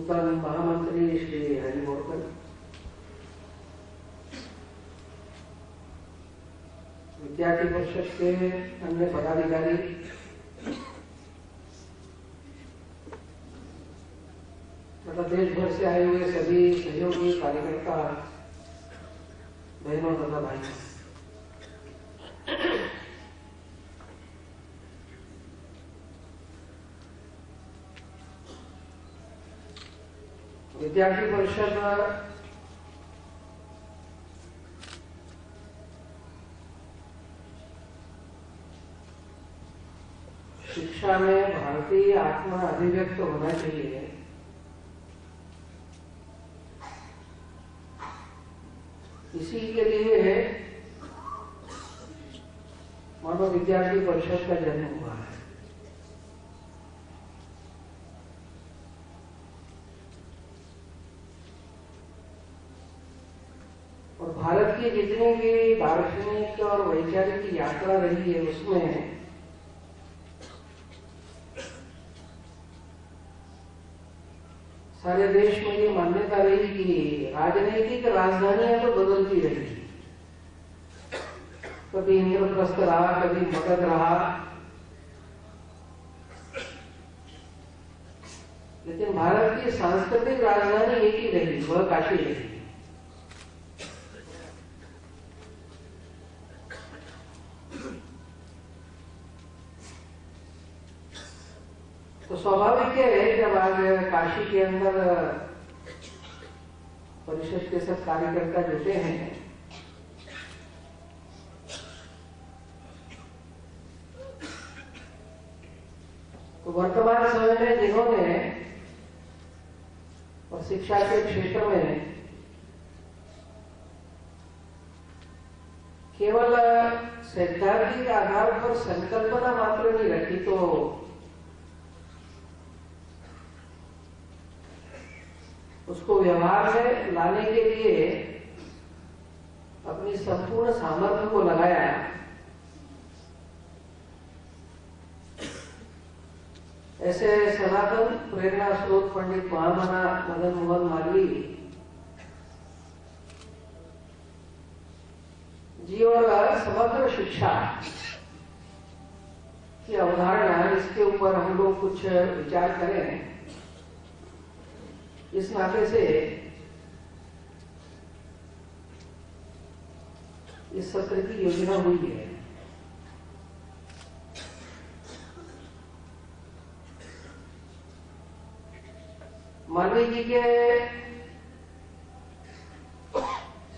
नूतन महामंत्री श्री हरिमोहन, विद्यार्थी परिषद के अन्य पदाधिकारी, तथा देश भर से आए हुए सभी सहयोगी कार्यकर्ता बहनों तथा भाइयों, विद्यार्थी परिषद शिक्षा में भारतीय आत्मा अभिव्यक्त होना चाहिए, इसी के लिए मानव विद्यार्थी परिषद का जन्म हुआ है। और भारत की जितनी भी दार्शनिक और वैचारिक यात्रा रही है, उसमें सारे देश में ये मान्यता रही कि राजनीतिक राजधानियां तो बदलती रही, कभी इंद्रप्रस्थ रहा, कभी मगध रहा, लेकिन भारत की सांस्कृतिक राजधानी एक ही रही, वह काशी रही। तो स्वाभाविक है जब आज काशी के अंदर परिषद के सब कार्यकर्ता जुटे हैं, तो वर्तमान समय में जिन्होंने और शिक्षा के क्षेत्र में केवल सैद्धांतिक आधार पर संकल्पना मात्र नहीं रखी, तो उसको व्यवहार में लाने के लिए अपनी संपूर्ण सामर्थ्य को लगाया, ऐसे सनातन प्रेरणा स्रोत पंडित महामना मदन मोहन मालवीय जी और समग्र शिक्षा की अवधारणा, इसके ऊपर हम लोग कुछ विचार करें। इस नाते से इस सत्र की योजना हुई है। मालवीय जी के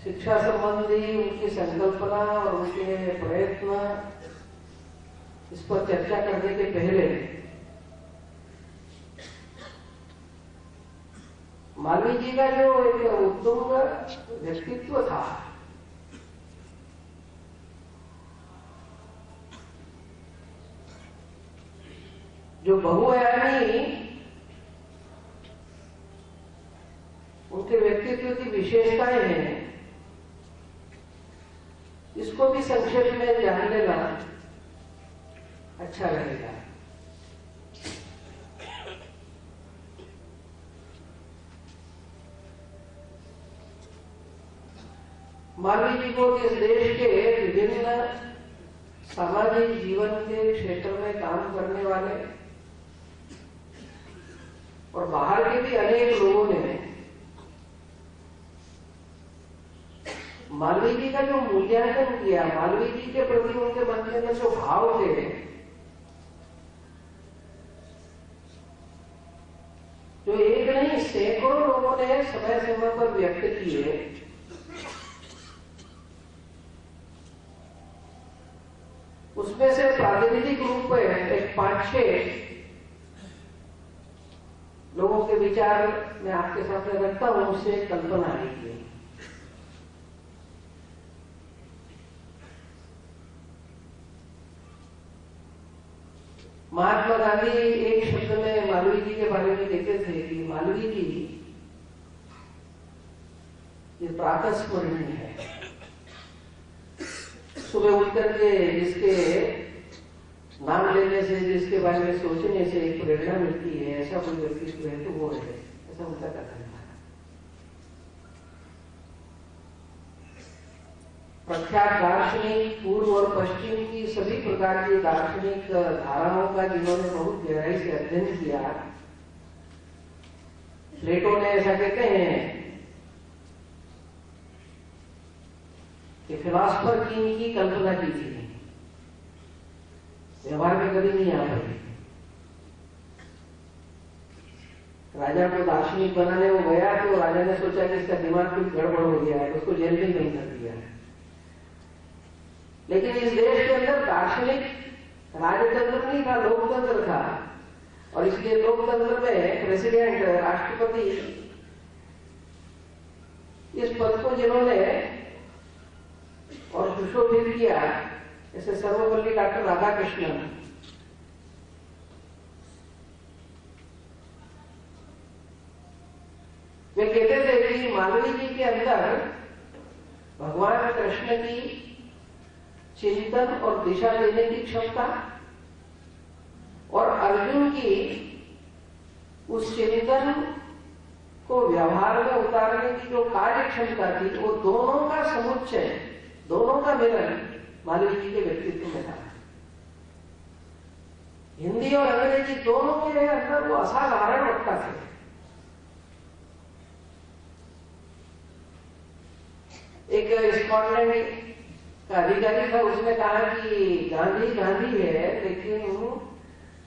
शिक्षा संबंधी उनकी संकल्पना और उनके प्रयत्न, इस पर चर्चा करने के पहले मालवीय जी का जो एक उत्तुंग व्यक्तित्व था, जो बहुआयामी उनके व्यक्तित्व की विशेषताएं हैं, इसको भी संक्षेप में जान लेना अच्छा रहेगा। मालवीय जी को इस देश के विभिन्न सामाजिक जीवन के क्षेत्र में काम करने वाले और बाहर के भी अनेक लोगों ने मालवीय जी का जो मूल्यांकन किया, मालवीय जी के प्रति उनके मन के अंदर जो भाव थे, जो एक नहीं सैकड़ों लोगों ने समय समय पर व्यक्त किए, उसमें से प्रातिनिधिक रूप में एक 5-6 लोगों के विचार मैं आपके सामने रखता हूं, उससे कल्पना आई थी। महात्मा गांधी एक शब्द में मालवीय जी के बारे में कहते थे कि मालवीय जी ये प्रातः स्मरणीय है। सुबह उठ करके जिसके नाम लेने से, जिसके बारे में सोचने से एक प्रेरणा मिलती है, ऐसा कोई व्यक्तित्व है तो वो है। ऐसा उनका कथन था। प्रख्यात दार्शनिक पूर्व और पश्चिम की सभी प्रकार की दार्शनिक धाराओं का जिन्होंने बहुत गहराई से अध्ययन किया, प्लेटो ने ऐसा कहते हैं कि फिलॉसफर की इनकी कल्पना की थी, व्यवहार में कभी नहीं आ पाई। राजा को दार्शनिक बनाने वो गया तो राजा ने सोचा कि इसका दिमाग कुछ गड़बड़ हो गया है, उसको जेल में बंद कर दिया। लेकिन इस देश के अंदर दार्शनिक राजतंत्र नहीं था, लोकतंत्र था, और इसलिए लोकतंत्र में प्रेसिडेंट, राष्ट्रपति, इस पद को जिन्होंने और सुशोभित किया, जैसे सर्वपल्ली डॉक्टर राधाकृष्णन, वे कहते थे कि मालवीय जी के अंदर भगवान कृष्ण की चिंतन और दिशा देने की क्षमता और अर्जुन की उस चिंतन को व्यवहार में उतारने की जो कार्य क्षमता थी, वो दोनों का समुच्चय, दोनों का मिलन मालवीय जी के व्यक्तित्व में था। हिंदी और अंग्रेजी दोनों के अंदर वो असाधारण वक्ता थे। एक स्कॉटलैंड का अधिकारी था, उसने कहा कि गांधी गांधी है, लेकिन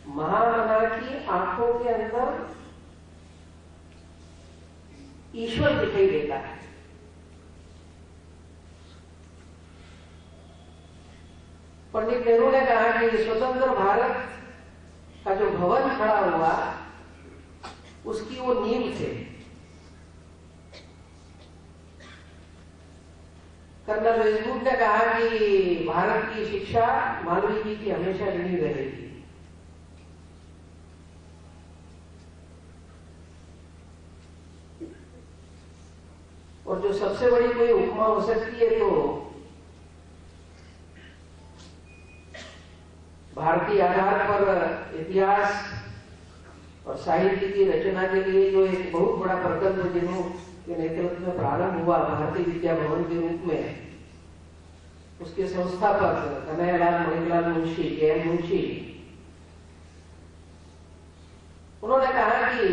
महामना की आंखों के अंदर ईश्वर दिखाई देता है। पंडित नेहरू ने कहा कि स्वतंत्र भारत का जो भवन खड़ा हुआ, उसकी वो नींव थे। कर्नल वेस्टवुड ने कहा कि भारत की शिक्षा मालवीय जी की हमेशा ऋणी रहेगी। और जो सबसे बड़ी कोई उपमा हो सकती है तो भारतीय आधार पर इतिहास और साहित्य की रचना के लिए जो एक बहुत बड़ा प्रकल्प जिन्हों के नेतृत्व में प्रारंभ हुआ भारतीय विद्या भवन के रूप में, उसके संस्थापक कन्हैयालाल मणिलाल मुंशी, के.एम. मुंशी, उन्होंने कहा कि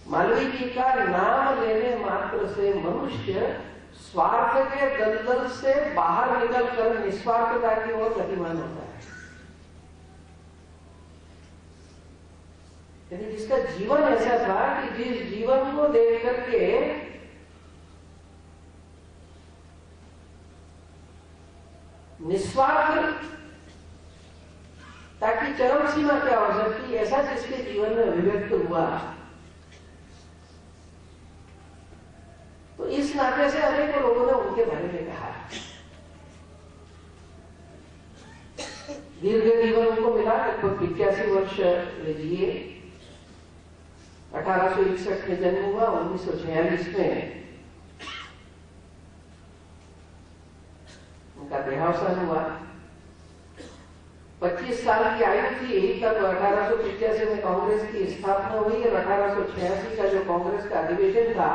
मालवीय जी का नाम लेने मात्र से मनुष्य स्वार्थ के दलदल से बाहर निकलकर निस्वार्थता की ओर गतिमान होता है। यानी जिसका जीवन ऐसा था कि जिस जीवन को देख करके निस्वार्थ ताकि चरम सीमा क्या हो सकती, ऐसा जिसके जीवन में अभिव्यक्त हुआ, तो इस नाते से अनेकों लोगों ने उनके बारे में कहा। दीर्घ जीवन उनको मिला, लगभग 85 वर्ष जिए। 1861 में जन्म हुआ, 1946 में उनका देहावसान हुआ। 25 साल की आयु थी तब 1885 में कांग्रेस की स्थापना हुई और 1886 का जो कांग्रेस का अधिवेशन था,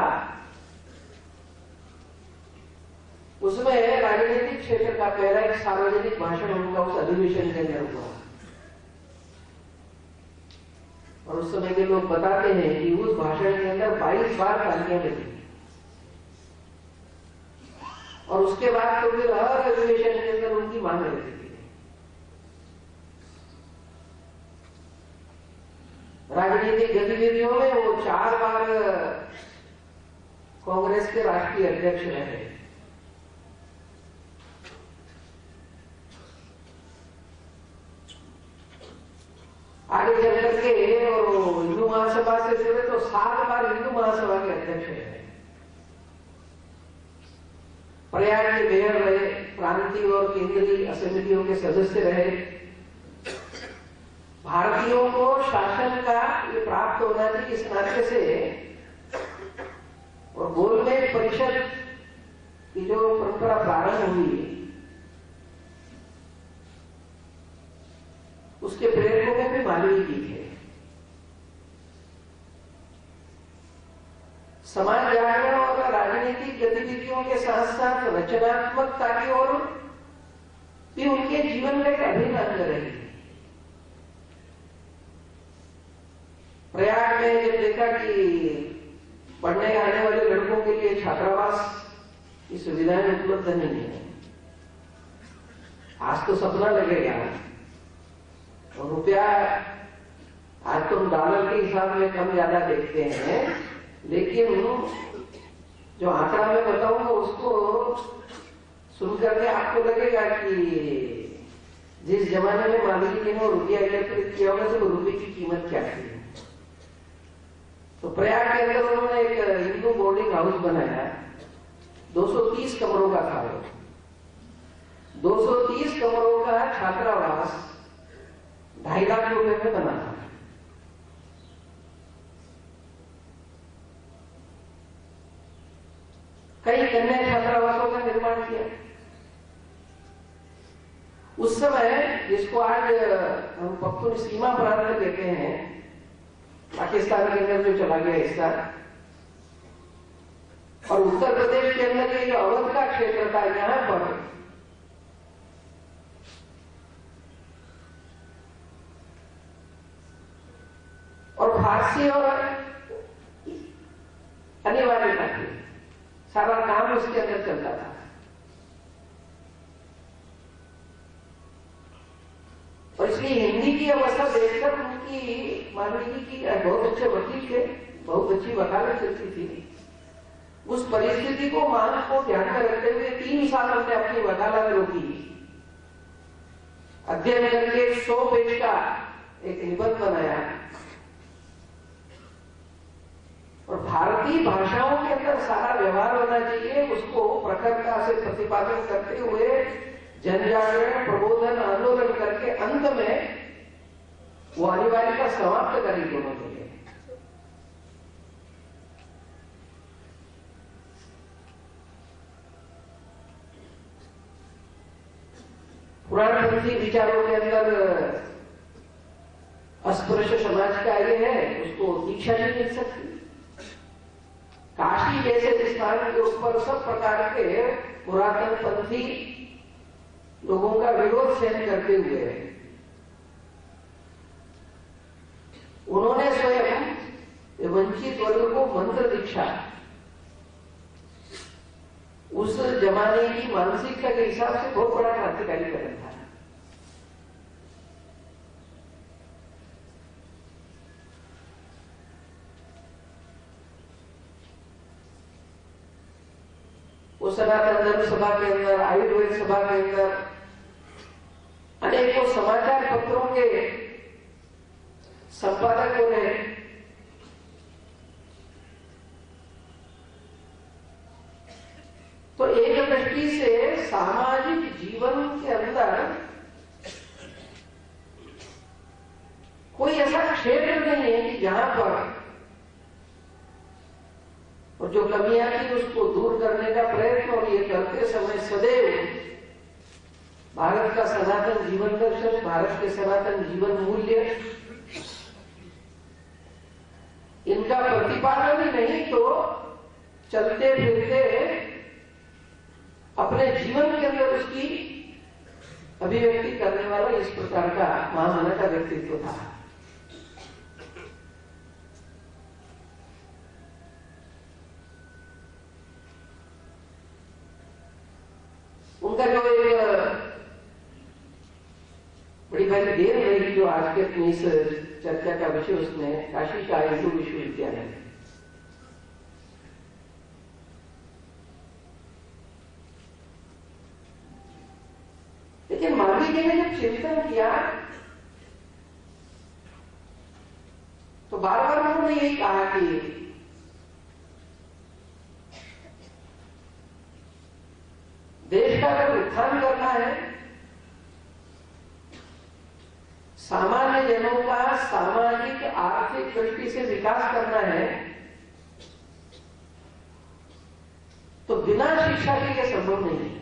उसमें राजनीतिक क्षेत्र का पहला एक सार्वजनिक भाषण उनका उस अधिवेशन के अंदर हुआ। और उस समय के लोग बताते हैं कि उस भाषण के अंदर 22 बार तालियां बजी, और उसके बाद तो फिर हर अधिवेशन के अंदर उनकी मांग रहती थी। राजनीतिक गतिविधियों में वो 4 बार कांग्रेस के राष्ट्रीय अध्यक्ष रहे। आगे चल करके और हिंदू महासभा से जुड़े तो 7 बार हिंदू महासभा के अध्यक्ष रहे। प्रयाग के मेयर रहे, प्रांतीय और केंद्रीय असेंबलियों के सदस्य रहे। भारतीयों को शासन का ये प्राप्त होना चाहिए इस नाते से, और गोलमेज परिषद की जो परंपरा प्रारंभ हुई, उसके प्रेरकों में भी मालवीय जी थे। राजनीतिक गतिविधियों के साथ साथ रचनात्मकता की ओर भी उनके जीवन का एक अभिन्न अंग रही। प्रयाग में जब देखा कि पढ़ने आने वाले लड़कों के लिए छात्रावास की सुविधाएं उपलब्ध नहीं है, आज तो सपना लगेगा और रुपया आज तो हम डॉलर के हिसाब में कम ज्यादा देखते हैं, लेकिन जो आंकड़ा मैं बताऊंगा उसको सुनकर के आपको लगेगा कि जिस जमाने में मालवीय जी ने वो रुपया एकत्रित किया होगा तो रुपये की कीमत क्या थी। तो प्रयाग के अंदर उन्होंने एक हिंदू बोर्डिंग हाउस बनाया, 230 कमरों का था। 230 कमरों का छात्रावास 2.5 लाख रुपए में बना था। कई कन्या छात्रावासों का निर्माण किया। उस समय जिसको आज हम पख्तून सीमा प्रांत कहते हैं, पाकिस्तान के अंदर जो चला गया हिस्सा, और उत्तर प्रदेश के अंदर ये जो अवध का क्षेत्र था, यहां पर और फारसी और अनिवार्यता थी, सारा काम उसके अंदर चलता था। और इसलिए हिंदी की अवस्था देखकर उनकी मालवीय जी की बहुत अच्छे वकील थे, बहुत अच्छी वकालत चलती थी। उस परिस्थिति को मांग को ध्यान में रखते हुए 3 साल हमने अपनी वकालत रोकी, अध्ययन करके 100 पेज का एक निबंध बनाया और भारतीय भाषाओं के अंदर सारा व्यवहार होना चाहिए, उसको प्रखरता से प्रतिपादन करते हुए जनजागरण प्रबोधन आंदोलन करके अंत में वो अनिवार्यता समाप्त करी दोनों के लिए। पुराणपंथी विचारों के अंदर अस्पृश्य समाज का ये है, उसको दीक्षा नहीं मिल सकती। काशी जैसे स्थान के ऊपर सब प्रकार के पुरातन पंथी लोगों का विरोध सहन करते हुए उन्होंने स्वयं वंचित वर्ग को मंत्र दीक्षा, उस जमाने की मानसिकता के हिसाब से बहुत बड़ा क्रांतिकारी कदम था। वो सनातन धर्म सभा के अंदर, आयुर्वेद सभा के अंदर, अनेकों समाचार पत्रों के संपादकों ने तो एक दृष्टि से सामाजिक जीवन के अंदर कोई ऐसा क्षेत्र नहीं है कि जहां पर और जो कमियां थी उसको दूर करने का प्रयत्न, और ये करते समय सदैव भारत का सनातन जीवन दर्शन, भारत के सनातन जीवन मूल्य, इनका प्रतिपादन ही नहीं तो चलते फिरते अपने जीवन के अंदर उसकी अभिव्यक्ति करने वाला इस प्रकार का महामना का व्यक्तित्व था। उनका जो एक बड़ी भारी देर रहेगी जो आज के अपनी इस चर्चा का विषय, उसमें काशी का हिंदू विश्वविद्यालय, लेकिन मालवीय जी ने जब चिंतन किया तो बार बार उन्होंने यही कहा कि देश का अगर उत्थान करना है, सामान्य जनों का सामाजिक आर्थिक दृष्टि से विकास करना है, तो बिना शिक्षा के यह संभव नहीं है।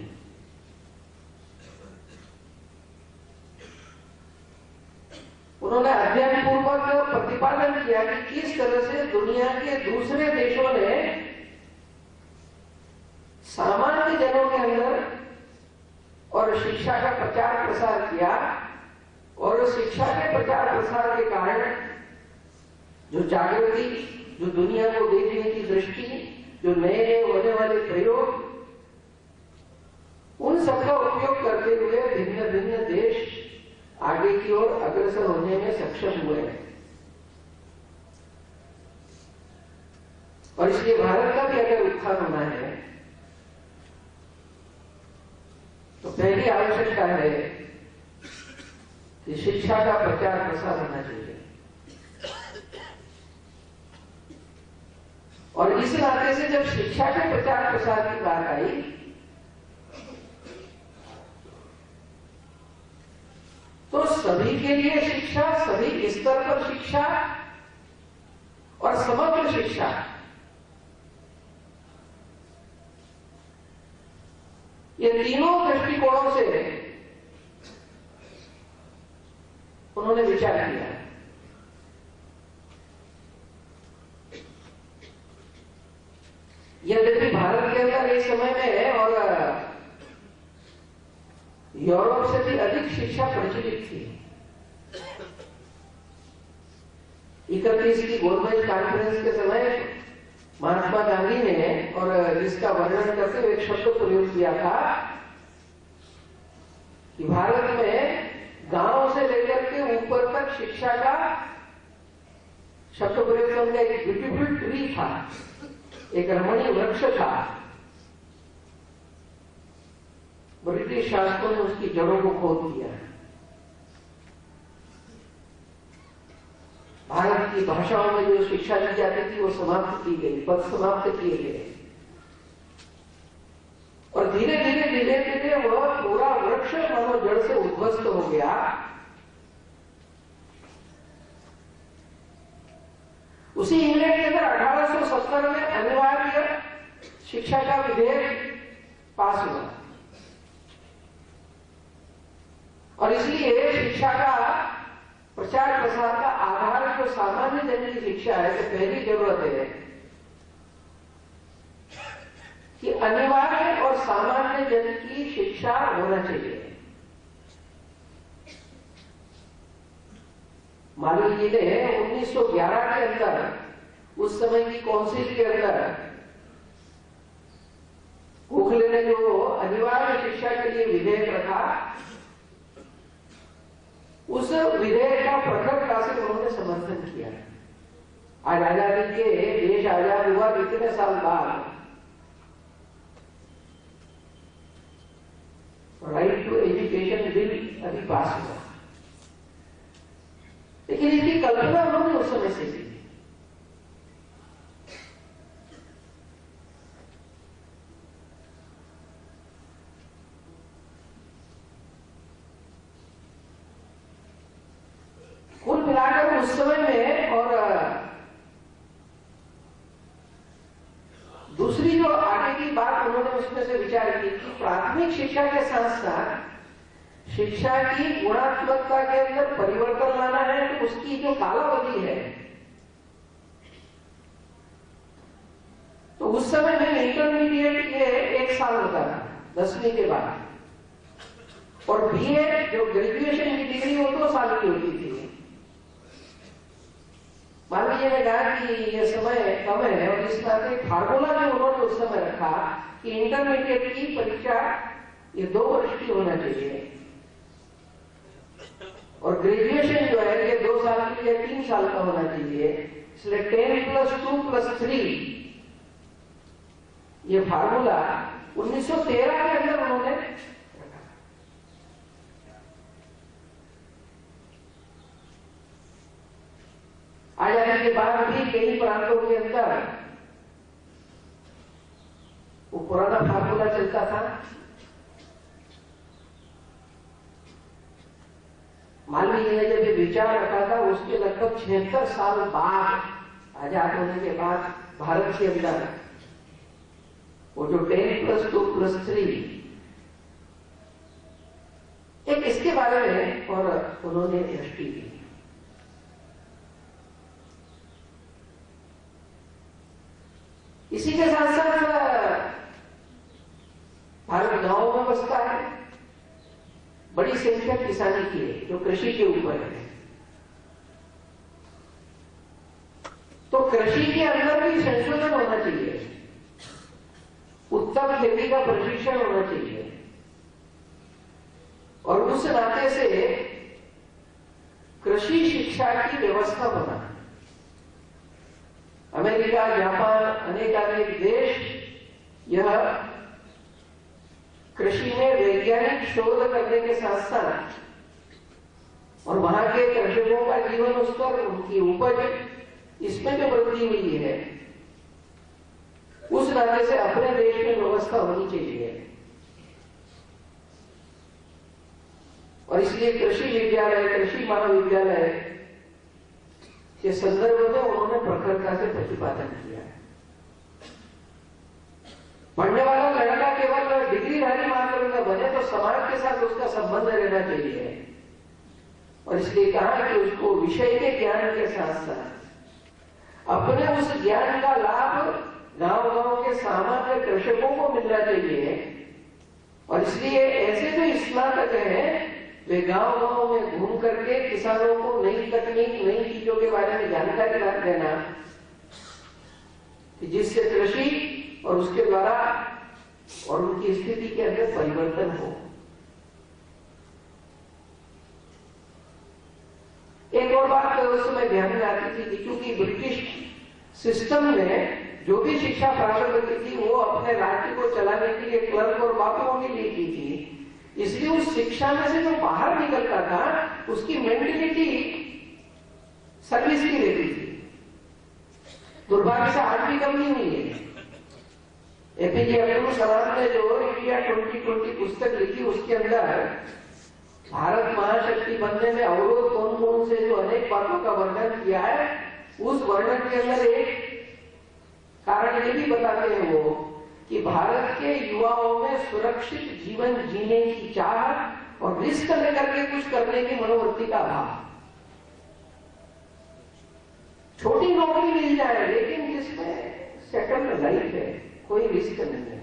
उन्होंने अध्ययन पूर्वक प्रतिपादन किया कि किस तरह से दुनिया के दूसरे देशों ने सामान्य जनों के अंदर और शिक्षा का प्रचार प्रसार किया, और शिक्षा के प्रचार प्रसार के कारण जो जागृति, जो दुनिया को देखने की दृष्टि, जो नए नए होने वाले प्रयोग, उन सबका उपयोग करते हुए भिन्न भिन्न देश आगे की ओर अग्रसर होने में सक्षम हुए हैं। और इसलिए भारत का भी अगर उत्थान होना है तो पहली आवश्यकता है कि शिक्षा का प्रचार प्रसार होना चाहिए। और इस नाते से जब शिक्षा के प्रचार प्रसार की बात आई तो सभी के लिए शिक्षा, सभी स्तर पर शिक्षा और समग्र शिक्षा, ये तीनों दृष्टिकोणों से उन्होंने विचार किया। यद्यपि भारत के अंदर इस समय में और यूरोप से भी अधिक शिक्षा प्रचलित थी। 31 की गोलमेज कॉन्फ्रेंस के समय महात्मा गांधी ने और इसका वर्णन करते हुए एक शब्द प्रयोग किया था कि भारत में गांव से लेकर के ऊपर तक शिक्षा का शब्द प्रयोग से उनका एक ब्यूटीफुल ट्री था, एक रमणीय वृक्ष था। ब्रिटिश शासकों ने उसकी जड़ों को खोद दिया। भारत की भाषाओं में जो शिक्षा दी जाती थी वो समाप्त की गई, पद समाप्त किए गए, और धीरे धीरे धीरे धीरे वह पूरा वृक्ष मानो जड़ से उद्ध्वस्त हो गया। उसी इंग्लैंड के अंदर 1870 में अनिवार्य शिक्षा का विधेयक पास हुआ, और इसलिए शिक्षा का प्रचार प्रसार का आधार जो सामान्य जन की शिक्षा है, तो पहली जरूरत है कि अनिवार्य और सामान्य जन की शिक्षा होना चाहिए। मालवीय जी ने 1911 के अंदर, उस समय की काउंसिल के अंदर, गोखले ने जो अनिवार्य शिक्षा के लिए विधेयक रखा, उस विधेयक का प्रखरता से उन्होंने समर्थन किया। आज आजादी के, देश आजाद हुआ इतने साल बाद, राइट टू एजुकेशन बिल अभी पास हुआ, लेकिन इसकी कल्पना उन्होंने उस समय से की। कुल मिलाकर उस समय में, और दूसरी जो आगे की बात उन्होंने उसमें से विचार की कि प्राथमिक शिक्षा के साथ साथ शिक्षा की गुणात्मकता के अंदर परिवर्तन लाना है, तो उसकी जो कालावधि है, तो उस समय में इंटरमीडिएट ये 1 साल होता था 10वीं के बाद, और बीए जो ग्रेजुएशन की डिग्री वो 2 साल की होती थी। मालवीय ने कहा कि यह समय कम है, और इस नाते फार्मूला जो उन्होंने उस समय रखा कि इंटरमीडिएट की परीक्षा ये 2 वर्ष की होना चाहिए, और ग्रेजुएशन जो है ये 2 साल के लिए 3 साल का होना चाहिए। इसलिए 10+2+3 ये फार्मूला 1913 के अंदर उन्होंने रखा। आजादी के बाद भी कई प्रांतों के अंदर वो पुराना फार्मूला चलता था। मालवीय ने जब ये विचार रखा था, उसके लगभग 76 साल बाद, आजाद होने के बाद भारत के अंदर वो जो 10+2+3 एक इसके बारे में और उन्होंने दृष्टि दी। इसी के साथ साथ व्यवस्था है, बड़ी संख्या किसानी की है जो कृषि के ऊपर है। तो कृषि के अंदर भी संशोधन होना चाहिए, उत्तम खेती का प्रशिक्षण होना चाहिए, और उस नाते से कृषि शिक्षा की व्यवस्था होना। अमेरिका, जापान, अनेक देश यह कृषि में वैज्ञानिक शोध करने के साथ साथ और वहां के कृषकों का जीवन स्तर, उनकी उपज, इसमें जो वृद्धि हुई है, उस नाते से अपने देश में व्यवस्था होनी चाहिए। और इसलिए कृषि विद्यालय, कृषि महाविद्यालय के संदर्भ में उन्होंने प्रखरता से प्रतिपादन किया है। पढ़ने वाला लड़का केवल डिग्रीधारी मात्र न बने तो समाज के साथ उसका संबंध रहना चाहिए, और इसलिए कहा कि उसको विषय के ज्ञान के साथ साथ अपने उस ज्ञान का लाभ गांव-गांव के सामान्य कृषकों को मिलना चाहिए। और इसलिए ऐसे जो स्नातक हैं वे गांव-गांव में घूम करके किसानों को नई तकनीक, नई चीजों के बारे में जानकारी देना, जिससे कृषि और उसके द्वारा और उनकी स्थिति के अंदर परिवर्तन हो। एक और बात उस समय ध्यान में आती थी, क्योंकि ब्रिटिश सिस्टम में जो भी शिक्षा प्राप्त करती थी वो अपने राज्य को चलाने के लिए क्लर्क और बापुओं के लिए की थी, इसलिए उस शिक्षा में से जो बाहर निकलता था उसकी मेंटेलिटी सर्विस की रहती थी। दुर्भाग्य से आज भी कमी हुई है। एपीजे अब्दुल कलाम ने जो इंडिया 2020 पुस्तक लिखी, उसके अंदर भारत महाशक्ति बनने में अवरोध कौन कौन से जो अनेक बातों का वर्णन किया है, उस वर्णन के अंदर एक कारण ये भी बताते हैं वो कि भारत के युवाओं में सुरक्षित जीवन जीने की चाह और रिस्क लेकर के कुछ करने की मनोवृत्ति का अभाव। छोटी नौकरी मिल जाए लेकिन जिसमें सेटल्ड लाइफ है, कोई रिस्क नहीं है।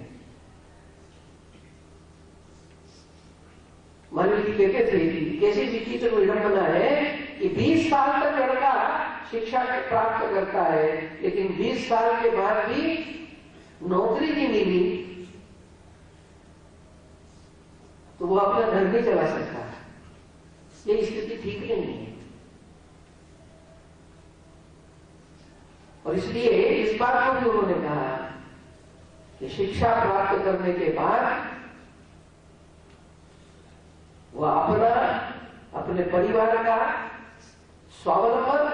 मान लीजिए कहते थे कैसी विचित्र विडंबना है कि 20 साल तक लड़का शिक्षा प्राप्त करता है, लेकिन 20 साल के बाद भी नौकरी नहीं मिली तो वो अपना घर नहीं चला सकता। ये स्थिति ठीक नहीं है, और इसलिए इस बात को भी उन्होंने कहा कि शिक्षा प्राप्त करने के बाद वह अपने परिवार का स्वावलंबन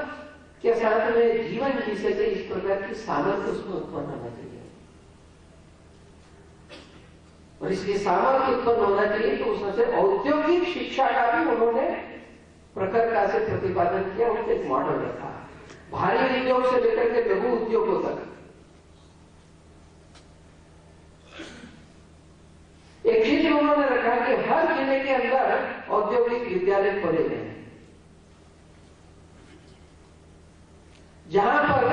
के साथ में जीवन जी सके, इस प्रकार की सामर्थ्य उसमें उत्पन्न होना चाहिए। और इसलिए सामर्थ्य उत्पन्न होना चाहिए तो उसमें से औद्योगिक शिक्षा का भी उन्होंने प्रखरता से प्रतिपादन किया, उसके एक मॉडल रखा, भारी उद्योग से लेकर के लघु उद्योगों तक। एक चीज उन्होंने रखा कि हर जिले के अंदर औद्योगिक विद्यालय खोले गए, जहां पर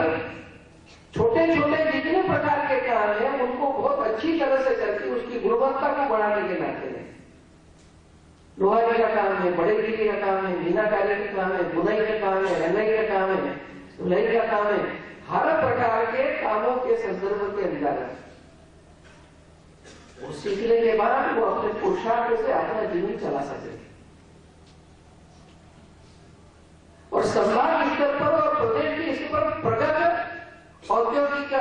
छोटे छोटे जितने प्रकार के काम हैं उनको बहुत अच्छी तरह से करके उसकी गुणवत्ता को बढ़ाने के नाते में लोहारी का काम है, बड़ेगिरी का काम है, मीनाकारी का काम है, बुनाई का काम है, रंगाई का काम है, धुलाई का काम है, हर प्रकार के कामों के संदर्भ के अंदर वो सीखने के बाद वो अपने पुरुषार्थ से अपना जीवन चला सके। और संभाग स्तर पर और प्रदेश के स्तर पर प्रगत औद्योगिक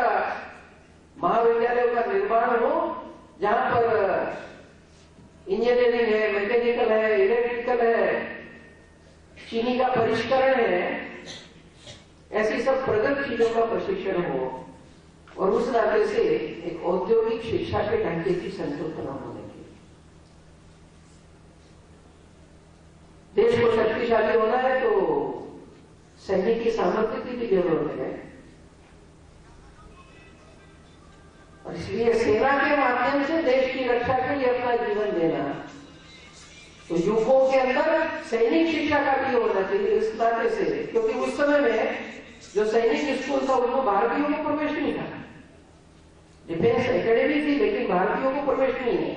महाविद्यालयों का निर्माण हो, जहां पर इंजीनियरिंग है, मैकेनिकल है, इलेक्ट्रिकल है, चीनी का परिष्करण है, ऐसी सब प्रगत चीजों का प्रशिक्षण हो, और उस नाते से एक औद्योगिक शिक्षा के ढांचे की संकल्पना होने की। देश को शक्तिशाली होना है तो सैनिक की सामर्थ्य की भी जरूरत है, और इसलिए सेना के माध्यम से देश की रक्षा के लिए अपना जीवन देना, तो युवकों के अंदर सैनिक शिक्षा का भी होना चाहिए इस नाते से, क्योंकि उस समय में जो सैनिक स्कूल था उसमें भारतीयों को प्रवेश नहीं था। डिफेंस एकेडमी थी लेकिन भारतीयों को प्रवेश नहीं है।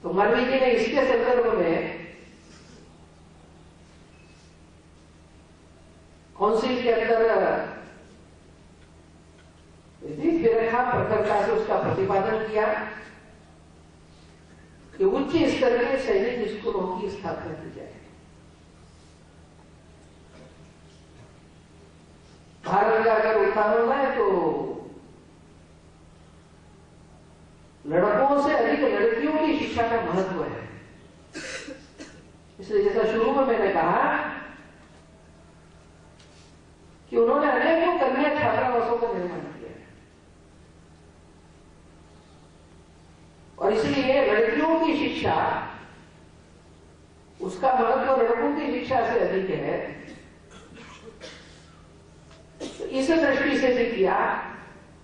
तो मालवीय जी ने इसके संदर्भ में काउंसिल के अंदर बेरखा प्रखरता से उसका प्रतिपादन किया कि उच्च स्तर के सैनिक स्कूलों की स्थापना की जाए। भारत का अगर उत्थान होना है तो लड़कों से अधिक लड़कियों की शिक्षा का महत्व है। इसलिए जैसा शुरू में मैंने कहा कि उन्होंने अनेकों कन्या छात्रावासों का निर्माण किया और इसलिए लड़कियों की शिक्षा, उसका महत्व लड़कों की शिक्षा से अधिक है। तो इस दृष्टि से भी किया।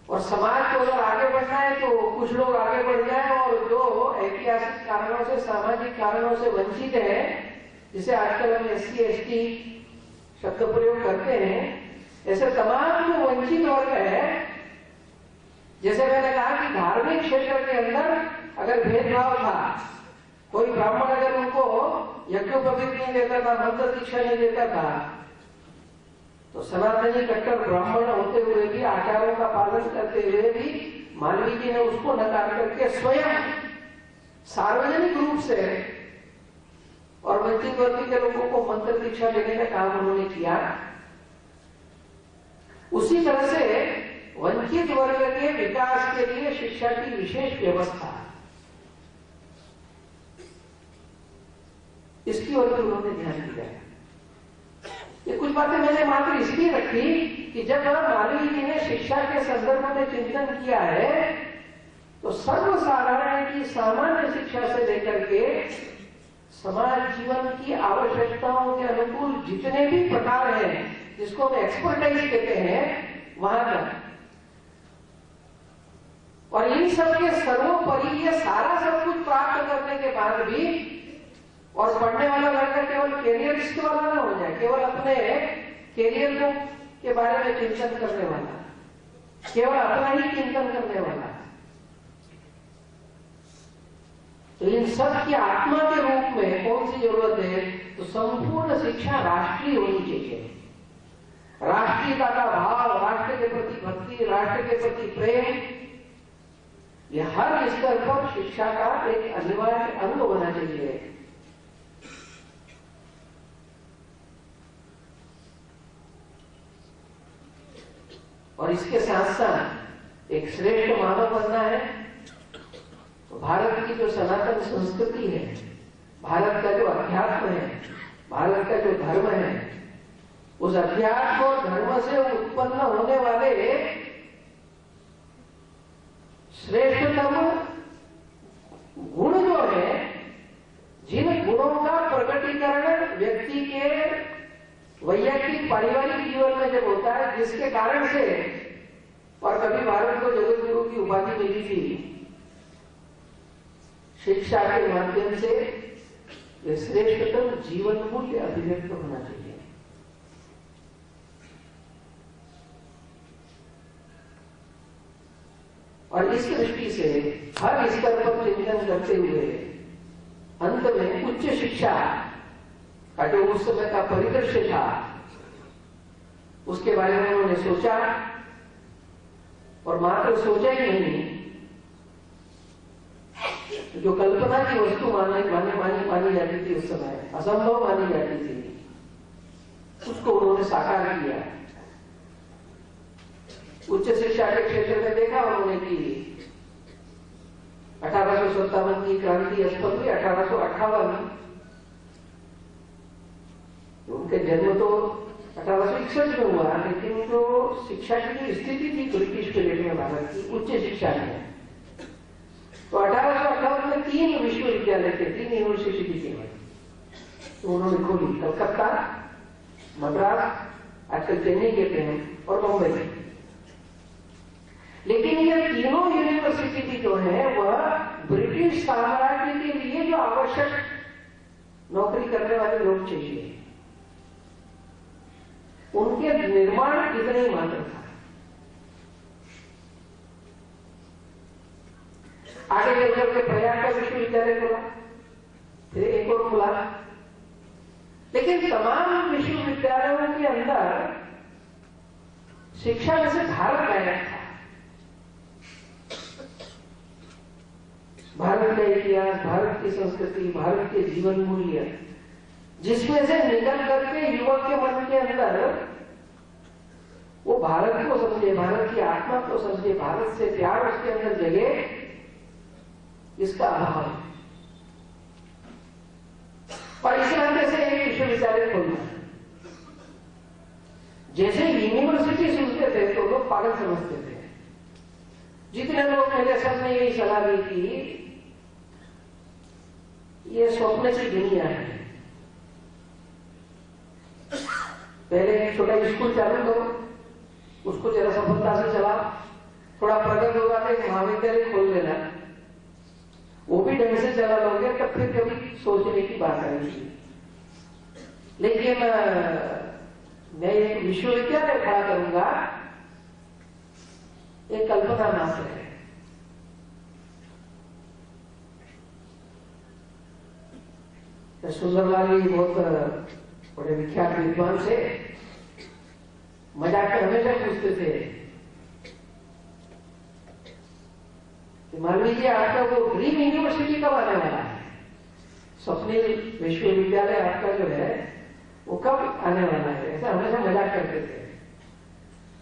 और समाज को अगर आगे बढ़ना है तो कुछ लोग आगे बढ़ जाए और जो ऐतिहासिक कारणों से, सामाजिक कारणों से वंचित है, जिसे आजकल हम SC ST शब्द प्रयोग करते हैं, ऐसे तमाम जो वंचित वर्ग है, जैसे मैंने कहा कि धार्मिक क्षेत्र के अंदर अगर भेदभाव था, कोई ब्राह्मण अगर उनको यज्ञोपवीत नहीं देता था, मंत्र दीक्षा नहीं देता था, तो सनातनी कट्टर ब्राह्मण होते हुए भी, आचारों का पालन करते हुए भी मालवीय जी ने उसको नकार करके स्वयं सार्वजनिक रूप से और वंचित वर्ग के लोगों को मंत्र दीक्षा देने का काम उन्होंने किया। उसी तरह से वंचित वर्ग के विकास के लिए शिक्षा की विशेष व्यवस्था, इसकी ओर भी उन्होंने ध्यान दिया है। ये कुछ बातें मैंने मात्र इसलिए रखी कि जब मालवीय जी ने शिक्षा के संदर्भ में चिंतन किया है तो सर्वसाधारण की सामान्य शिक्षा से लेकर के समाज जीवन की आवश्यकताओं के अनुकूल जितने भी प्रकार हैं, जिसको हम एक्सपर्टाइज कहते हैं, वहां तक, और इन सब के सर्वोपरि ये सारा सब कुछ प्राप्त करने के बाद भी, और पढ़ने वाला लड़का केवल कैरियरिस्ट वाला ना हो जाए, केवल अपने कैरियर को के बारे में चिंतन करने वाला, केवल अपना ही चिंतन करने वाला, तो इन सब की आत्मा के रूप में कौन सी जरूरत है? तो संपूर्ण शिक्षा राष्ट्रीय होनी चाहिए। राष्ट्रीयता का भाव, राष्ट्र के प्रति भक्ति, राष्ट्र के प्रति प्रेम, यह हर स्तर पर शिक्षा का एक अनिवार्य अंग होना चाहिए। और इसके साथ साथ एक श्रेष्ठ मानव बनना है तो भारत की जो सनातन संस्कृति है, भारत का जो अध्यात्म है, भारत का जो धर्म है, उस अध्यात्म और धर्म से उत्पन्न होने वाले श्रेष्ठतम गुण जो है, जिन गुणों का प्रकटीकरण व्यक्ति के वैयक्तिक पारिवारिक जीवन में जब होता है, जिसके कारण से, और कभी भारत को जगत गुरु की उपाधि मिली थी, शिक्षा के माध्यम से ये श्रेष्ठतम जीवन मूल्य अभिव्यक्त होना चाहिए। और इस दृष्टि से हर स्तर पर चिंतन करते हुए अंत में उच्च शिक्षा का जो उस समय का परिदृश्य था, उसके बारे में उन्होंने सोचा, और मात्र सोचा ही नहीं, जो कल्पना की वस्तु मानी जाती थी, उस समय असंभव मानी जाती थी, उसको उन्होंने साकार किया। उच्च शिक्षा के क्षेत्र में देखा उन्होंने कि 1857 की क्रांति असफल हुई। 1858, उनके जन्म तो 1861 में हुआ, लेकिन जो शिक्षा की जो स्थिति थी ब्रिटिश पीरियड में भारत की उच्च शिक्षा में, तो 1858 में 3 विश्वविद्यालय थे, 3 यूनिवर्सिटी थी केवल, तो उन्होंने खोली, कलकत्ता, मद्रास, आजकल चेन्नई कहते हैं, और मुंबई। लेकिन ये तीनों यूनिवर्सिटी भी जो है वह ब्रिटिश साम्राज्य के लिए जो आवश्यक नौकरी करने वाले लोग चाहिए, उनके निर्माण इतने ही मात्र था। आगे चल करके प्रयाग का विश्वविद्यालय खोला, फिर एक और खुला। लेकिन तमाम विश्वविद्यालयों के अंदर शिक्षा में से भारत गायब था। भारत का इतिहास, भारत की संस्कृति, भारत के जीवन मूल्य, जिसमें से निकल करके युवक के मन के अंदर वो भारत को समझे, भारत की आत्मा को समझे, भारत से प्यार उसके अंदर जगे, इसका अभाव है। और इस नाते से एक विश्वविद्यालय खोलना, जैसे यूनिवर्सिटी सुनते थे तो लोग पागल समझते थे। जितने लोग मेरे सबने यही सलाह दी थी, ये स्वप्न की दुनिया है। पहले एक छोटा स्कूल चालू करो, उसको जरा सफलता से चला, थोड़ा प्रगत होगा तो एक महाविद्यालय खोल देना, वो भी ढंग से चला लोगे तब फिर कभी सोचने की बात आएगी। लेकिन मैं एक विश्वविद्यालय खड़ा करूंगा, एक कल्पना मात्र है। सुंदरलाल जी बहुत बड़े विख्यात विद्वान से मजाक कर हमेशा पूछते थे कि मालवीय जी आपका वो ड्रीम यूनिवर्सिटी कब आने वाला है, स्वप्निल विश्वविद्यालय आपका जो है वो कब आने वाला है, ऐसा हमेशा मजाक करते थे।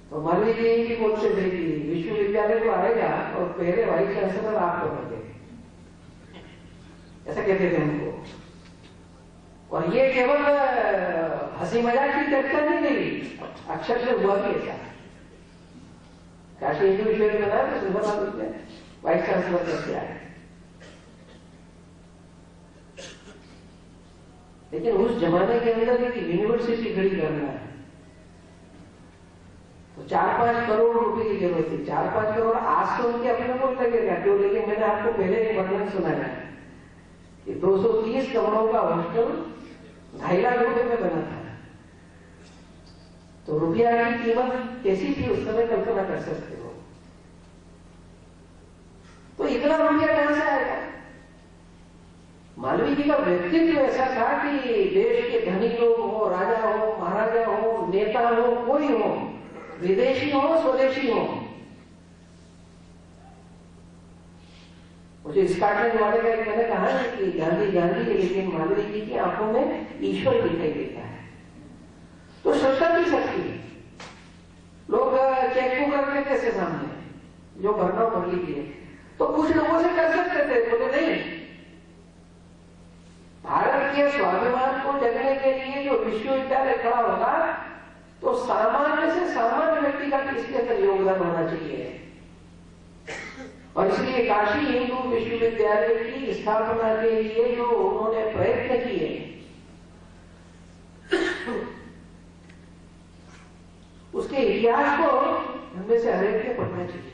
तो मालवीय जी भी बोलते थे कि विश्वविद्यालय तो आएगा और पहले वाइस चांसलर आप बनोगे, ऐसा कहते थे उनको। और ये केवल हंसी मजाक की चर्चा नहीं गई, अक्षर से हुआ भी ऐसा। काशी हिंदू विश्वविद्यालय बना तो सुंदरलाल उसमें वाइस चांसलर करके आए। लेकिन उस जमाने के अंदर एक यूनिवर्सिटी खड़ी करना है तो 4-5 करोड़ रुपए की जरूरत थी। 4-5 करोड़ आज तो उनके अपने को लगेगा क्यों, लेकिन मैंने आपको पहले एक वर्णन सुनाया कि 230 करोड़ों का हॉस्टल 2.5 लाख रुपए में बना था। तो रुपया की कीमत कैसी थी उस समय, कल्पना कर सकते हो। तो इतना रुपया कहां से आएगा? मालवीय जी का व्यक्तित्व ऐसा था कि देश के धनी लोग हो, राजा हो, महाराजा हो, नेता हो, कोई हो, विदेशी हो, स्वदेशी हो, मुझे स्कॉटलैंड वाले का एक मैंने कहा है कि गांधी गांधी, लेकिन मालवीय जी की आंखों में ईश्वर दिखाई देता है। तो श्रद्धा की शक्ति है। लोग चेक बुक रखते कैसे सामने, जो भरना भर लीजिए। तो कुछ लोगों से कर सकते थे, बोले नहीं, भारत के स्वाभिमान को जगने के लिए जो विश्वविद्यालय खड़ा होगा तो सामान्य से सामान्य व्यक्ति का इसके अंदर योगदान होना चाहिए। और इसलिए काशी हिंदू विश्वविद्यालय की स्थापना के लिए जो उन्होंने प्रयत्न किए, उसके इतिहास को हमें से हर एक को पढ़ना चाहिए।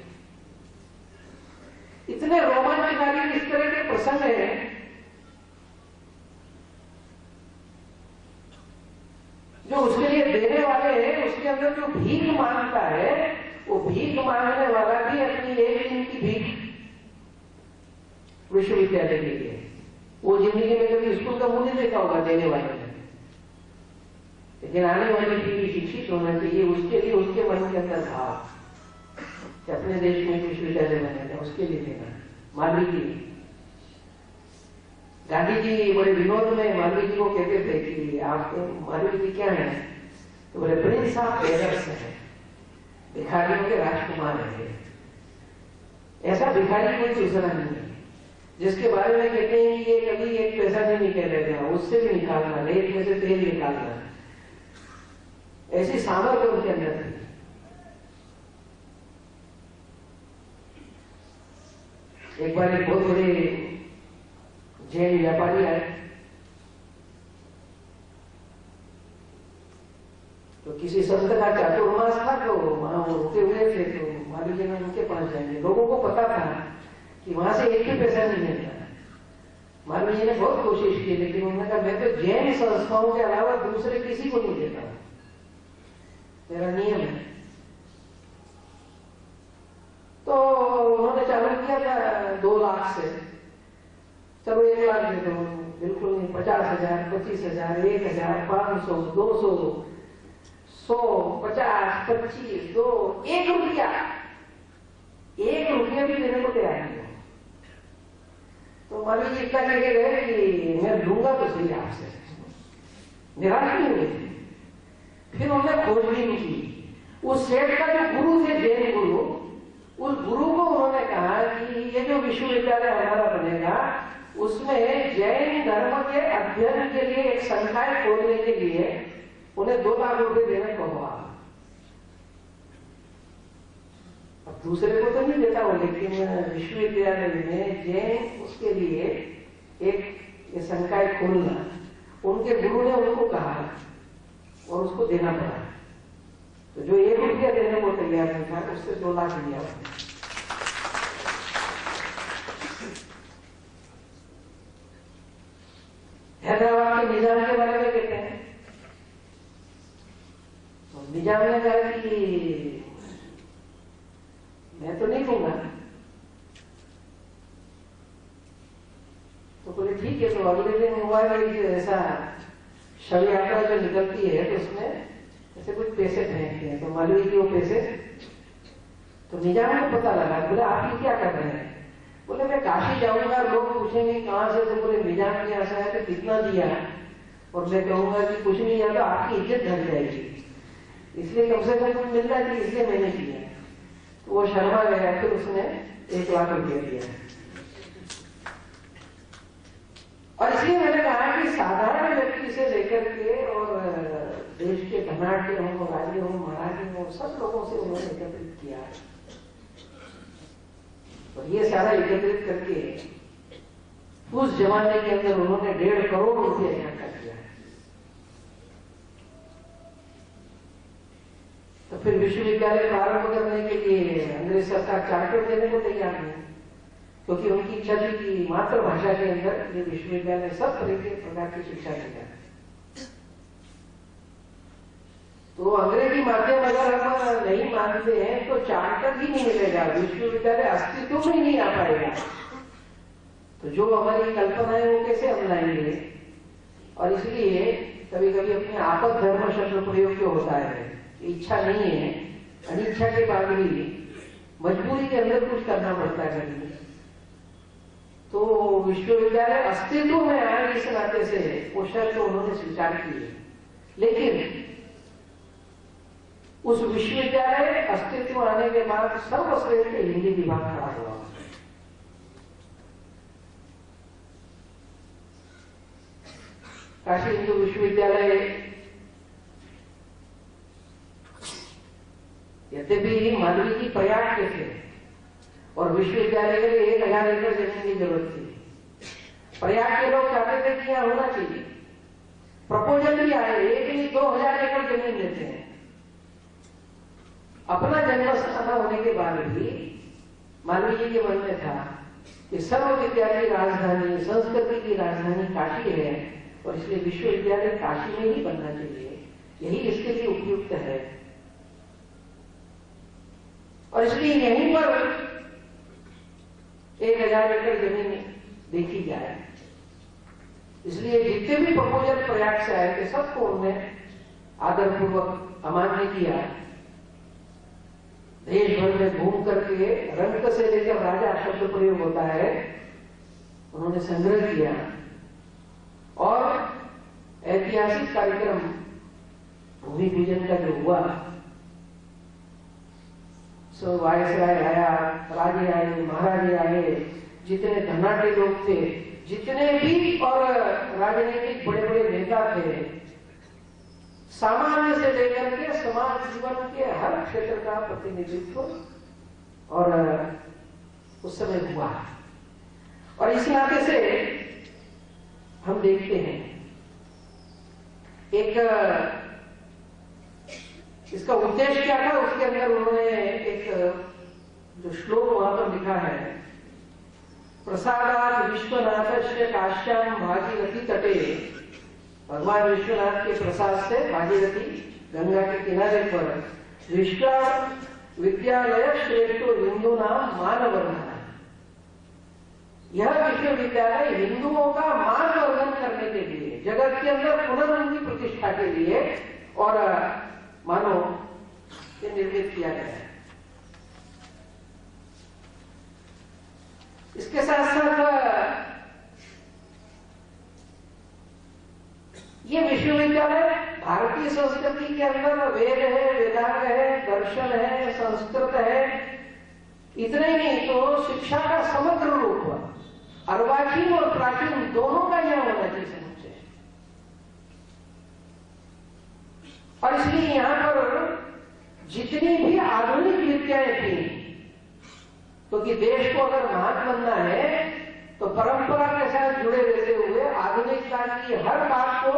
इतने रोमांचकारी इस तरह के प्रसंग हैं जो उसके लिए देने वाले हैं, उसके अंदर जो भीख मांगता है, वो भीख मांगने वाला भी अपनी एक दिन की भीख विश्वविद्यालय के लिए, वो जिंदगी में कभी स्कूल का मुंह नहीं देखा होगा देने वाले ने, लेकिन आने वाली पीढ़ी शिक्षित होना चाहिए, उसके लिए उसके मन के अंदर भाव कि अपने देश में विश्वविद्यालय बनेगा, उसके लिए देना। मालवीय जी, गांधी जी बड़े विनोद में मालवीय जी को कहते थे कि आप मालवीय जी क्या है, तो बोले प्रिंस ऑफ बेगर्स है, भिखारियों के राजकुमार है। ऐसा भिखारी कोई दूसरा नहीं है जिसके बारे में कहते हैं कि ये कभी एक पैसा नहीं निकल देगा, उससे भी निकालना, रेत में से तेल निकालना, ऐसी सामर्थ्य उनके अंदर थी। एक बार एक बहुत बड़े जैन व्यापारी आए तो किसी संत का चातुर्मास था, तो वहां वो रुके हुए थे, तो मालवीय जी ने उनके पास जाएंगे। लोगों को पता था कि वहां से एक भी पैसा नहीं मिलता। मालवीय जी ने बहुत कोशिश की, लेकिन उन्होंने कहा मैं तो जैन संस्थाओं के अलावा दूसरे किसी को नहीं देता, मेरा नियम है। तो उन्होंने चालू किया था 2 लाख से, चलो 1 लाख दे दो, बिल्कुल नहीं, 50,000, 25,000, 1,000, 500, 200, 100, 50, 25, 2, 1 रुपया, 1 रुपया भी देने को तैयार नहीं। तो मालूम जी इतना कह गए कि मैं लूंगा तो सही आपसे, निराश नहीं हुए। फिर उन्होंने खोजबीन की, उस सेठ का जो गुरु थे, जैन गुरु, उस गुरु को उन्होंने कहा कि ये जो विश्वविद्यालय हमारा बनेगा उसमें जैन धर्म के अध्ययन के लिए एक संकाय खोलने के लिए उन्हें 2 लाख रुपए देने को हुआ। अब दूसरे को तो नहीं देता हो, लेकिन विश्वविद्यालय में जैन उसके लिए एक संकाय खोलना, उनके गुरु ने उनको कहा और उसको देना पड़ा। तो जो 1 रुपया देने को तैयार नहीं था, उससे 2 लाख दिया। हैदराबाद के निजाम के बारे में कहते हैं, तो निजाम ने कहा कि मैं तो नहीं दूंगा। तो बोले ठीक है। तो अगले दिन हुआ ऐसा शव यात्रा जो निकलती है तो उसमें ऐसे कुछ पैसे फेंकते हैं, तो मालूम कि वो पैसे, तो निजाम को पता लगा। बोले आप ये क्या कर रहे हैं? बोले मैं काशी जाऊंगा, लोग पूछेंगे कहां से, तो बोले निजाम के यहाँ से है, तो कितना दिया? और मैं कहूंगा कि कुछ नहीं दिया तो आपकी इज्जत ढल जाएगी, इसलिए कम से कम कुछ मिल रहा है, इसलिए मैंने किया। तो वो शर्मा गया, फिर उसने 1 लाख रुपया दिया। और इसलिए मैंने कहा कि साधारण व्यक्ति से लेकर के और देश के धनाढ़ हों, राजे हों, मराठी हों, सब लोगों से उन्होंने एकत्रित किया है। और ये सारा एकत्रित करके उस जमाने के अंदर उन्होंने 1.5 करोड़ रुपया इकट्ठा किया है। तो फिर विश्वविद्यालय प्रारंभ करने के लिए अंग्रेज सरकार चार्टर देने को तैयार नहीं, क्योंकि उनकी इच्छा थी कि मातृभाषा के अंदर ये विश्वविद्यालय सब प्रकार की शिक्षा देगा। तो अंग्रेजी माध्यम अगर हम नहीं मानते हैं तो चार्टर ही नहीं मिलेगा, विश्वविद्यालय अस्तित्व में ही नहीं आ पाएगा। तो जो हमारी कल्पना है वो कैसे हम लाएंगे? और इसलिए कभी कभी अपने आपद धर्म शब्द प्रयोग जो होता है, इच्छा नहीं है, अनिच्छा के बाद भी मजबूरी के अंदर कुछ करना पड़ता है कभी। तो विश्वविद्यालय अस्तित्व में आए इस नाते से वो शर्त उन्होंने स्वीकार की है। लेकिन उस विश्वविद्यालय अस्तित्व आने के बाद सर्वश्रेष्ठ हिंदी विभाग खड़ा हुआ। काशी हिंदू विश्वविद्यालय यद्यपि मालवी की प्रयाग के थे और विश्वविद्यालय के लिए 1000 एकड़ जमीन की जरूरत थी। प्रयाग के लोग चाहते थे कि यहां होना चाहिए, प्रपोजल भी आए, 1 नहीं 2000 एकड़ जमीन देते हैं। अपना जन्म स्थान होने के बाद भी मालवीय जी के मन में था कि सर्व विद्या की राजधानी, संस्कृति की राजधानी काशी है और इसलिए विश्वविद्यालय काशी में ही बनना चाहिए, यही इसके लिए उपयुक्त है। और इसलिए यहीं पर 1000 एकड़ जमीन देखी जाए। इसलिए जितने भी प्रपोजल प्रयाग से आए थे सबको उन्होंने आदरपूर्वक अमान्य किया। देश भर में घूम करके रंग से लेकर राजा शब्द प्रयोग होता है, उन्होंने संग्रह किया और ऐतिहासिक कार्यक्रम भूमि पूजन का जो हुआ, सो वायसराय आया, राजे आए, महाराजे आए, जितने धनाढ़ लोग थे, जितने भी और राजनीतिक बड़े बड़े नेता थे, सामान्य से लेकर के समाज जीवन के हर क्षेत्र का प्रतिनिधित्व और उस समय हुआ। और इस नाते से हम देखते हैं एक इसका उद्देश्य क्या था, उसके अंदर उन्होंने एक जो श्लोक वहां पर लिखा है, प्रसादात विश्वनाथस्य काश्याम भागीरथी तटे, भगवान विश्वनाथ के प्रसाद से भागीरथी गंगा के किनारे पर विश्व विद्यालय श्रेष्ठ हिंदू नाम मानव रहा है। यह विश्वविद्यालय हिंदुओं का मान वर्धन करने के लिए, जगत के अंदर पुनर्उनकी प्रतिष्ठा के लिए और मानो ये निर्मित किया गया है। इसके साथ साथ ये विश्वविद्यालय भारतीय संस्कृति के अंदर वेद है, वेदांग है, दर्शन है, संस्कृत है, इतने ही नहीं तो शिक्षा का समग्र रूप अर्वाचीन और प्राचीन दोनों का यह होना चाहिए समुच्चय। और इसलिए यहां पर जितनी भी आधुनिक विद्याएं थी, क्योंकि देश को अगर महान बनना है तो परंपरा के साथ जुड़े रहते हुए आधुनिकता की हर बात को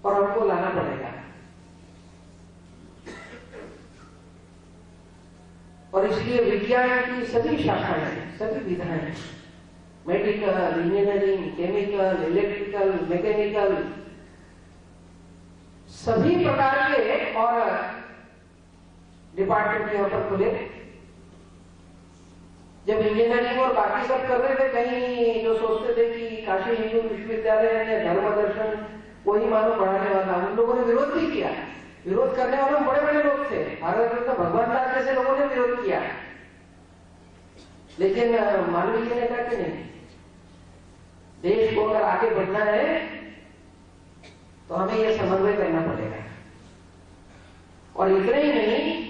और हमको लाना पड़ेगा। और इसलिए विज्ञान की सभी शाखाएं, सभी विधाएं, medical, engineering, chemical, electrical, mechanical, सभी प्रकार के और डिपार्टमेंट यहां पर खुले। जब इंजीनियरिंग और बाकी सब कर रहे थे, कहीं जो सोचते थे कि काशी हिंदू विश्वविद्यालय में धर्म दर्शन कोई मानो पढ़ाने वाला, उन लोगों ने विरोध भी किया। विरोध करने वाले बड़े बड़े लोग थे, भारत रत्न भगवान दास जैसे लोगों ने विरोध किया। लेकिन मालवीय जी ने कहा कि नहीं, देश को अगर आगे बढ़ना है तो हमें यह समन्वय करना पड़ेगा। और इतना ही नहीं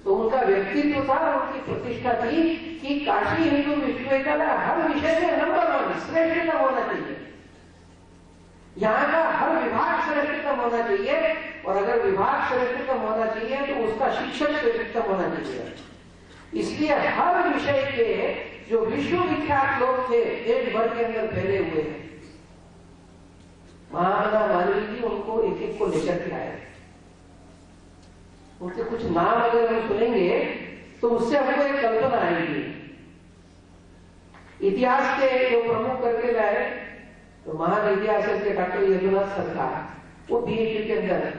तो उनका व्यक्तित्व था, उनकी प्रतिष्ठा थी कि काशी हिंदू विश्वविद्यालय हर विषय में नंबर 1 श्रेष्ठतम होना चाहिए। यहां का हर विभाग श्रेष्ठतम होना चाहिए, और अगर विभाग श्रेष्ठतम होना चाहिए तो उसका शिक्षक श्रेष्ठतम होना चाहिए। इसलिए हर विषय के जो विश्वविख्यात लोग थे देश भर के अंदर फैले हुए हैं, महामना मालवीय जी उनको एक एक को लेकर के आए। उनके कुछ नाम अगर हम सुनेंगे तो उससे हमको एक कल्पना आएगी। इतिहास के जो प्रमुख करके लाए तो महान इतिहास के डॉक्टर यदुनाथ सरकार, वो पीएचडी के अंदर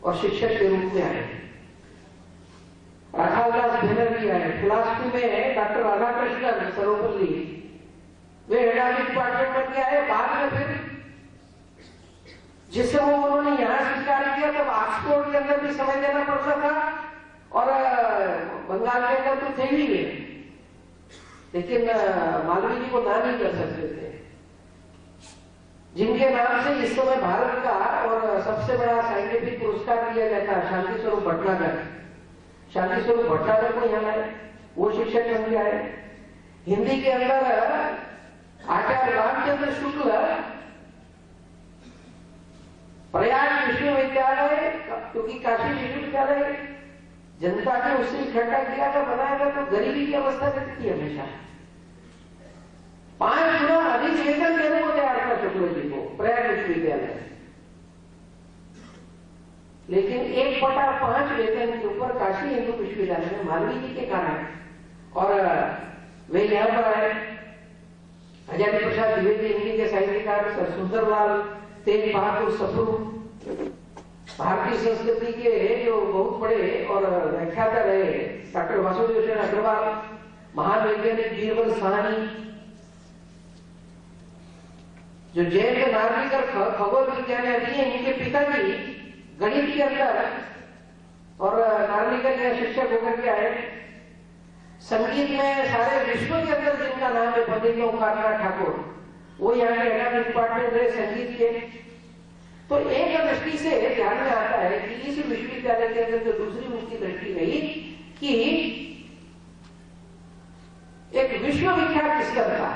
और शिक्षक के रूप में आए। राखालदास बनर्जी आए, फिलॉसफी में डॉक्टर राधाकृष्णन सर्वपल्ली, वे हेड डिपार्टमेंट में आए। बाद में फिर जिस समय उन्होंने यहां स्वीकार किया तब ऑक्सफोर्ड के अंदर भी समय देना पड़ता था और बंगाल के अंदर तो थे ही, लेकिन मालवीय जी को ना नहीं कर सकते थे। जिनके नाम से इस समय भारत का और सबसे बड़ा साइंटिफिक पुरस्कार दिया जाता है, शांति स्वरूप भटनागर, शांति स्वरूप भटनागर को यहां लाए, वो शिक्षक बन के आए। हिंदी के अंदर आचार्य रामचंद्र शुक्ल प्रयाग विश्वविद्यालय, क्योंकि काशी विश्वविद्यालय जनता ने उससे इकट्ठा किया था, बनाया था, तो गरीबी की अवस्था रहती थी हमेशा। 5 गुना अधिक वेतन देने को तैयार था शुक्ल जी को प्रयाग विश्वविद्यालय, लेकिन 1/5 वेतन के ऊपर काशी हिंदू विश्वविद्यालय में मालवीय जी के कारण, और वे यहां पर आए। आचार्य प्रसाद द्विवेदी हिंदी के साहित्यकार, सर सुंदरलाल, तेज बहादुर सप्रू, भारतीय संस्कृति के जो बहुत बड़े और व्याख्याता रहे डॉक्टर वासुदेव सेन अग्रवाल, महान वैज्ञानिक बीरबल साहनी, जो जयंत नार्लिकर खगोल विज्ञान दिए, इनके पिताजी गणित के अंदर और नार्लिकर के शिक्षक होकर के आए। संगीत में सारे विश्व के अंदर जिनका नाम है पंडित ओंकारनाथ ठाकुर, वो यहाँ के हेड डिपार्टमेंट रहे संगीत के। तो एक दृष्टि से ध्यान में आता है कि इस विश्वविद्यालय के अंदर जो दूसरी उनकी दृष्टि रही कि एक विश्वविख्यात स्तर का,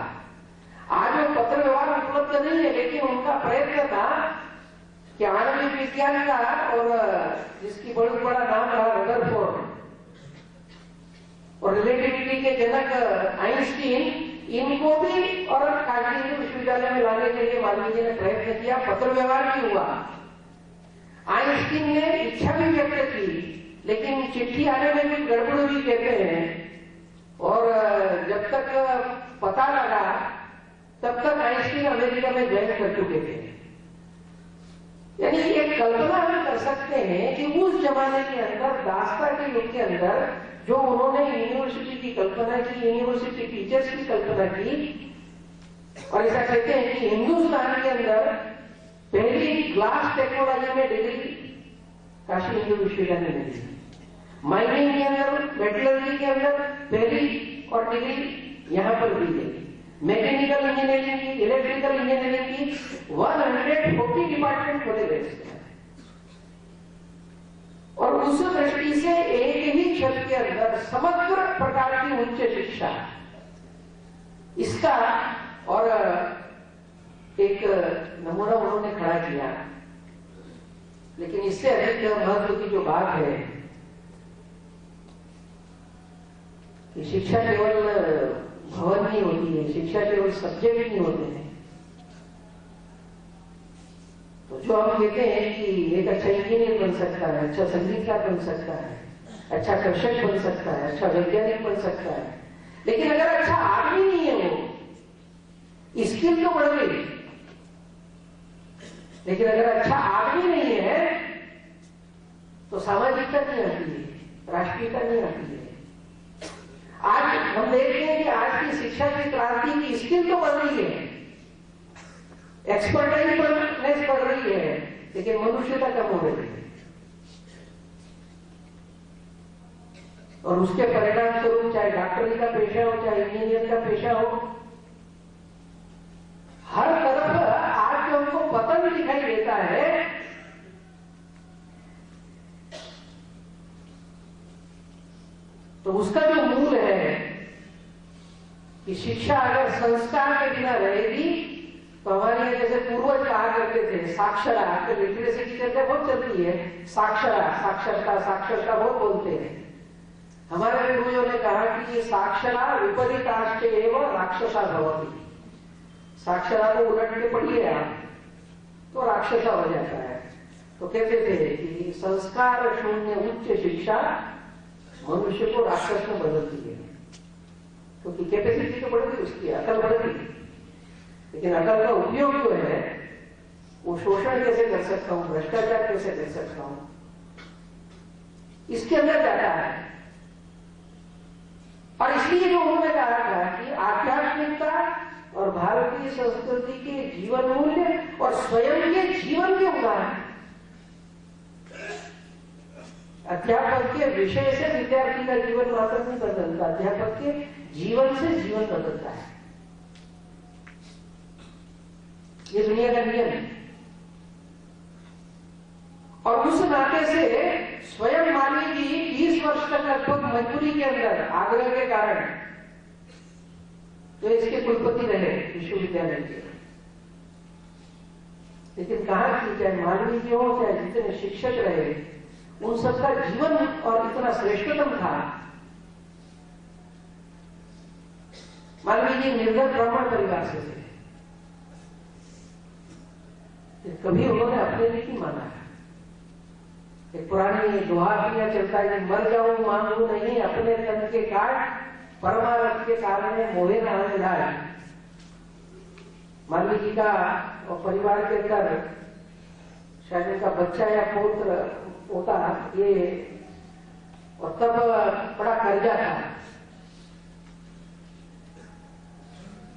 आज वो पत्र व्यवहार उपलब्ध नहीं है, लेकिन उनका प्रयत्न था कि आणविक विज्ञान का, और जिसकी बहुत बड़ा नाम रहा रदरफोर्ड, और रिलेटिविटी के जनक आइंस्टीन, इनको भी और काशी हिंदू विश्वविद्यालय में लाने के लिए मालवीय जी ने प्रयत्न किया। पत्र व्यवहार भी हुआ, आइंस्टीन ने इच्छा भी व्यक्त की, लेकिन चिट्ठी आने में भी गड़बड़ हुई कहते हैं, और जब तक पता लगा तब तक आइंस्टीन अमेरिका में ज्वाइन कर चुके थे। यानी एक कल्पना हम कर सकते हैं कि उस जमाने के अंदर, दास्ता के युग के अंदर, जो उन्होंने यूनिवर्सिटी की कल्पना की, यूनिवर्सिटी टीचर्स की कल्पना की, और ऐसा कहते हैं कि हिंदुस्तान के अंदर पहली ग्लास टेक्नोलॉजी में डिग्री काशी हिंदू विश्वविद्यालय में मिली, माइनिंग के अंदर, मेटलर्जी के अंदर पहली और डिग्री यहां पर दी गई, मैकेनिकल इंजीनियरिंग की, इलेक्ट्रिकल इंजीनियरिंग की 140 डिपार्टमेंट खोले गए। और उस दृष्टि से एक ही छत के अंदर समग्र प्रकार की उच्च शिक्षा, इसका और एक नमूना उन्होंने खड़ा किया। लेकिन इससे अधिक महत्व की जो बात है कि शिक्षा केवल भवन नहीं होती है, शिक्षा केवल सब्जेक्ट नहीं होते हैं। तो जो हम कहते हैं कि एक अच्छा इंजीनियर बन सकता है, अच्छा संगीतकार बन सकता है, अच्छा कृषक बन सकता है, अच्छा वैज्ञानिक बन सकता है, लेकिन अगर अच्छा आदमी नहीं है, वो स्किल तो बढ़ गई, लेकिन अगर अच्छा आदमी नहीं है तो सामाजिकता नहीं आती है, राष्ट्रीयता नहीं आती है। आज हम देखते हैं कि आज की शिक्षा की क्रांति की स्किल तो बढ़ रही है, एक्सपर्टाइज बढ़ रही है, लेकिन मनुष्यता कम हो रही है। और उसके परिणाम स्वरूप चाहे डॉक्टरी का पेशा हो, चाहे इंजीनियर का पेशा हो, हर तरफ आज जो हमको पतन दिखाई देता है, तो उसका जो मूल है कि शिक्षा अगर संस्कार के बिना रहेगी तो हमारे जैसे पूर्वज कहा करते थे साक्षरा, तो लिटरेसी की चर्चा बहुत चलती है, साक्षरा, साक्षरता, साक्षरता बहुत बोलते हैं। हमारे पूर्वजों ने कहा कि ये साक्षरा विपरीताश्च एवं राक्षसा भवति, साक्षरा को उलट के पढ़िए आप तो राक्षसा हो जाता है। तो कहते थे कि संस्कार शून्य उच्च शिक्षा मनुष्य को राक्षस में बदलती है, क्योंकि कैपेसिटी तो बढ़ती, उसकी अकल बढ़ती, लेकिन अकल का उपयोग जो है वो शोषण कैसे कर सकता हूं, भ्रष्टाचार कैसे कर सकता हूं, इसके अंदर जाता है। और इसलिए जो उन्होंने कहा था कि आध्यात्मिकता और भारतीय संस्कृति के जीवन मूल्य और स्वयं के जीवन के उदाहरण, अध्यापक के विषय से विद्यार्थी का जीवन मात्र नहीं बदलता, अध्यापक के जीवन से जीवन बदलता है। ये दुनिया का नियम है। और उस नाते से स्वयं मानवी जी 20 वर्ष तक लगभग मजबूरी के अंदर आग्रह के कारण तो इसके कुलपति रहे विश्वविद्यालय के, लेकिन कहा कि चाहे मानवी जी हो, चाहे जितने शिक्षक रहे, उन सबका जीवन और इतना श्रेष्ठतम था। मानवी जी निर्धन ब्राह्मण परिवार से थे, कभी उन्होंने अपने लिए नहीं माना। एक पुरानी दोहा किया चलता है कि मर जाऊं मांगू नहीं अपने तन के काट, परमारथ के कारण मोहे न हमें। मानवी जी का और परिवार के अंदर शायद उनका बच्चा या पुत्र होता ये, और तब बड़ा कर्जा था।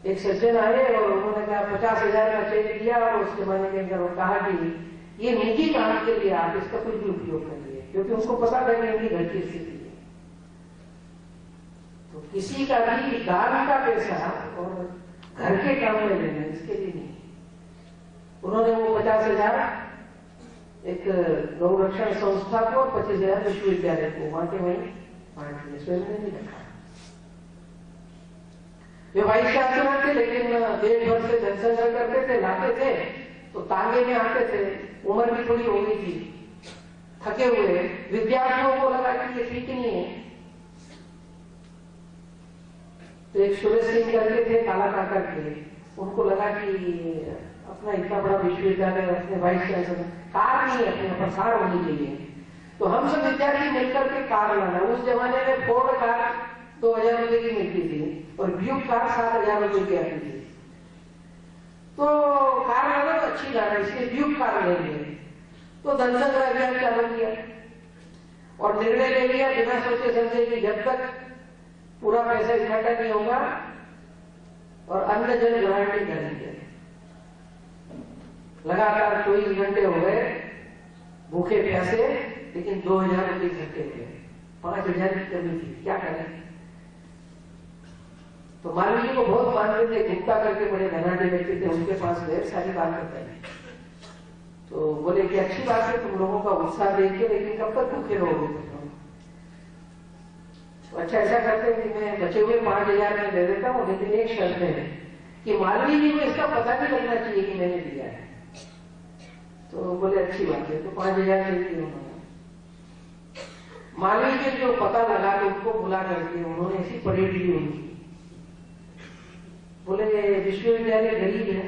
एक सज्जन आए और उन्होंने कहा 50,000 का चेक दिया, और उसके महीने के अंदर कहा कि ये निजी काम के लिए आप इसका कुछ भी उपयोग करिए, क्योंकि उनको पता था कि उनकी घर की स्थिति है। तो किसी का भी दान का पैसा और घर के काम में लेना, इसके लिए नहीं। उन्होंने वो 50,000 एक गौरक्षण संस्था को और 25,000 विश्वविद्यालय को वहां के वहीं बांट दिए, स्वयं ने नहीं रखा। वे वाइस चांसलर थे, लेकिन देश भर से जनसंग्रह करते थे, लाते थे, तो तांगे में आते थे। उम्र भी थोड़ी हो गई थी, थके हुए विद्यार्थियों को लगा कि ये ठीक नहीं है। तो एक सुरेश सिंह करके थे काला काकर के, उनको लगा कि अपना इतना बड़ा विश्वविद्यालय, अपने वाइस चांसलर, कार नहीं है अपने पर, कार होनी चाहिए। तो हम सब विद्यार्थी मिलकर के कार लाना। उस जमाने में फोर्ड कार 2,000 रुपए की मिलती थी और ब्यूक कार 7,000 रुपए की आती थी। तो कार लाना अच्छी लाना, इसलिए ब्यूक कार लेंगे। तो जनसंग्रह अभियान चालू किया। और निर्णय ले लिया बिना सोचे समझे कि जब तक पूरा पैसा इकट्ठा नहीं होगा और अन्न जल ग्रहण नहीं करेंगे। लगातार 24 घंटे हो गए भूखे प्यासे, लेकिन 2000 रुपये इकट्ठे हुए, 5000 की कमी थी, क्या करें। तो मालवीय जी को बहुत मानते थे, गुप्ता करके बड़े धनाढ़ी व्यक्ति थे, उनके पास गए, सारी बात बताई। तो बोले कि अच्छी बात है तुम लोगों का उत्साह देख के, लेकिन कब तक भूखे रहोगे तुम लोग। तो अच्छा ऐसा करते हैं कि मैं बचे हुए 5000 में दे देता हूँ, लेकिन एक शर्त है कि मालवीय जी को इसका पता नहीं लगना चाहिए कि मैंने दिया है। तो बोले अच्छी बात है, तो 5000 दे दिए उन्होंने। मालवीय जी जो पता लगा तो उनको बुला करके उन्होंने ऐसी परेड ली उनकी। बोले विश्वविद्यालय गरीब है,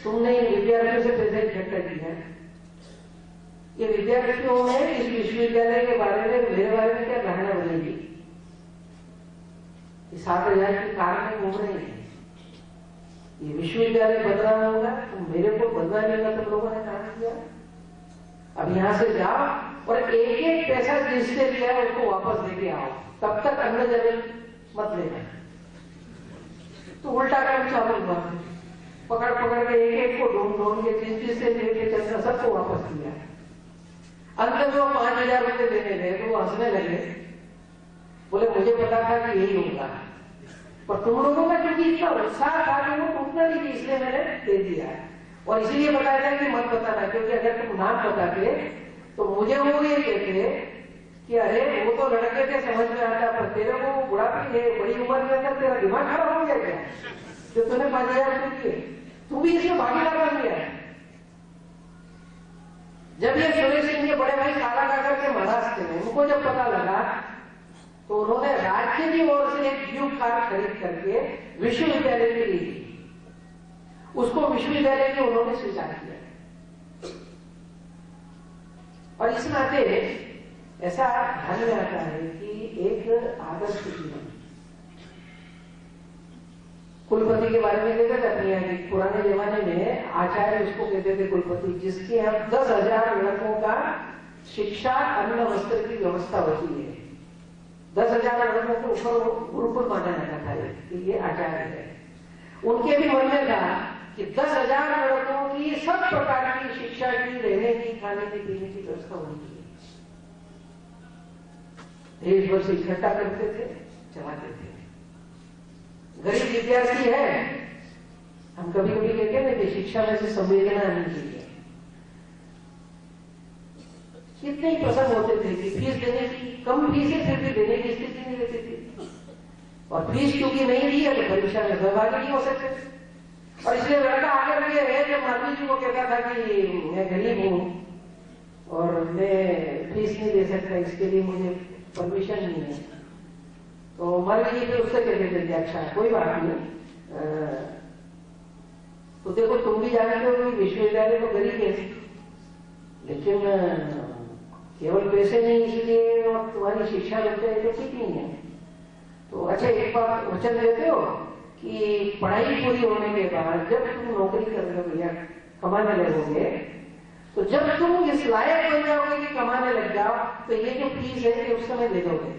तुमने विद्यार्थियों से पैसे इकट्ठा किया है, ये विद्यार्थियों ने इस विश्वविद्यालय के बारे में मेरे बारे में क्या धारणा बनेगी। 7000 की कार में घूम रहे हैं, ये विश्वविद्यालय बदनाम होगा, तुम मेरे को बदनाम नहीं होगा, तुम लोगों ने कहा किया। अब यहां से जाओ और एक एक पैसा जिससे लिया है उसको वापस देके आओ, तब तक अन्न जल मत लेना। तो उल्टा काम चालू हुआ, पकड़ पकड़ के एक एक को ढूंढ ढूंढ के जिस से लेके चलना सबको वापस किया। अंत में वो 5000 रुपये देने गए तो वो हंसने लगे, बोले मुझे पता था कि यही होगा, पर तुम लोगों का क्योंकि इतना उत्साह था कि वो टूटना नहीं थी, इसलिए मैंने दे दिया। और इसीलिए बताया था कि मत बताना, क्योंकि अगर तुम नाम बताते तो मुझे वो ये कहते कि अरे वो तो लड़के थे समझ में आता, पर तेरे को बुढ़ापी है, बड़ी उम्र में अंदर तेरा दिमाग खराब हो गया क्या जो तूने 5000 रुपये दिए, तू भी इसमें भागीदार बन गया। जब ये सुरेश सिंह के बड़े भाई काला काकर के महाराष्ट्र में, उनको जब पता लगा तो उन्होंने राज्य की ओर से एक ड्यूक कार खरीद करके विश्वविद्यालय के लिए दी, उसको विश्वविद्यालय के उन्होंने स्वीकार किया। और इस नाते ऐसा ध्यान में आता है कि एक आदर्श जीवन, कुलपति के बारे में कहते थे अपनी आगे पुराने जमाने में आचार्य उसको कहते थे कुलपति, जिसके यहाँ 10,000 लड़कों का शिक्षा अन्न वस्त्र की व्यवस्था होती है। 10,000 लड़कों को ऊपर गुरुकुल माना जाता था कि ये आचार्य है। उनके भी मन में था कि 10,000 लड़कों की सब प्रकार की शिक्षा की, रहने की, खाने की, पीने की व्यवस्था होनी चाहिए। देश भर से इकट्ठा करते थे, चलाते थे। गरीब विद्यार्थी है, हम कभी कभी कहते हैं कि शिक्षा में से संवेदना आनी चाहिए। कितने ही प्रसंग होते थे कि फीस देने की, कम फीस है फिर भी देने की स्थिति नहीं रहती थी, और फीस क्योंकि नहीं दी है तो परीक्षा में सहभागी नहीं हो सकते। और इसलिए लड़का आगे लगे है, जब मालवीय जी को कहता था कि मैं गरीब हूं और मैं फीस नहीं दे सकता, इसके लिए मुझे परमिशन नहीं है, तो मालवीय जी फिर उससे कहते थे अच्छा कोई बात नहीं, तो देखो तुम भी जानते हो कि विश्वविद्यालय तो गरीब है, लेकिन केवल पैसे नहीं इसलिए और तुम्हारी शिक्षा रुकते है तो ठीक नहीं है। तो अच्छा एक बात वचन देते हो कि पढ़ाई पूरी होने के बाद जब तुम नौकरी करने भैया कमाने लगोगे, तो जब तुम इस लायक बन जाओगे कि कमाने लग जाओ, तो ये जो फीस है कि उस समय दे दोगे,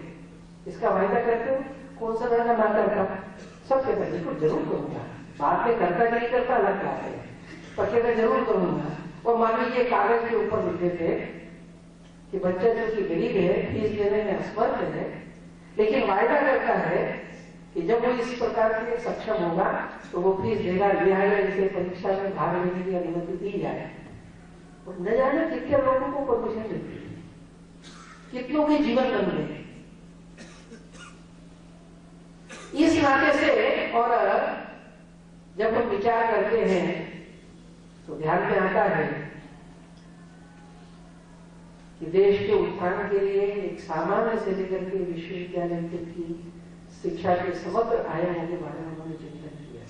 इसका वायदा करते हो। कौन सा लड़का ना करता, सब कहता है देखो जरूर करूंगा, बाद में करता कि नहीं करता अलग बात है, पर कहता जरूर करूंगा। और मान लीजिए कागज के ऊपर लिखते थे कि बच्चा जो कि गरीब है, फीस देने में असमर्थ है, लेकिन वायदा करता है कि जब वो इस प्रकार से सक्षम होगा तो वो फीस देगा, लिहाजा इसे परीक्षा में भाग लेने की अनुमति दी जाए। और न जाने कितने लोगों को परमिशन मिलती है, कितनों के जीवन बन गए इस नाते से। और जब हम विचार करते हैं तो ध्यान में आता है कि देश के उत्थान के लिए एक सामान्य से लेकर के विश्वविद्यालय तक की शिक्षा के समग्र आयामों के बारे में उन्होंने चिंतन किया।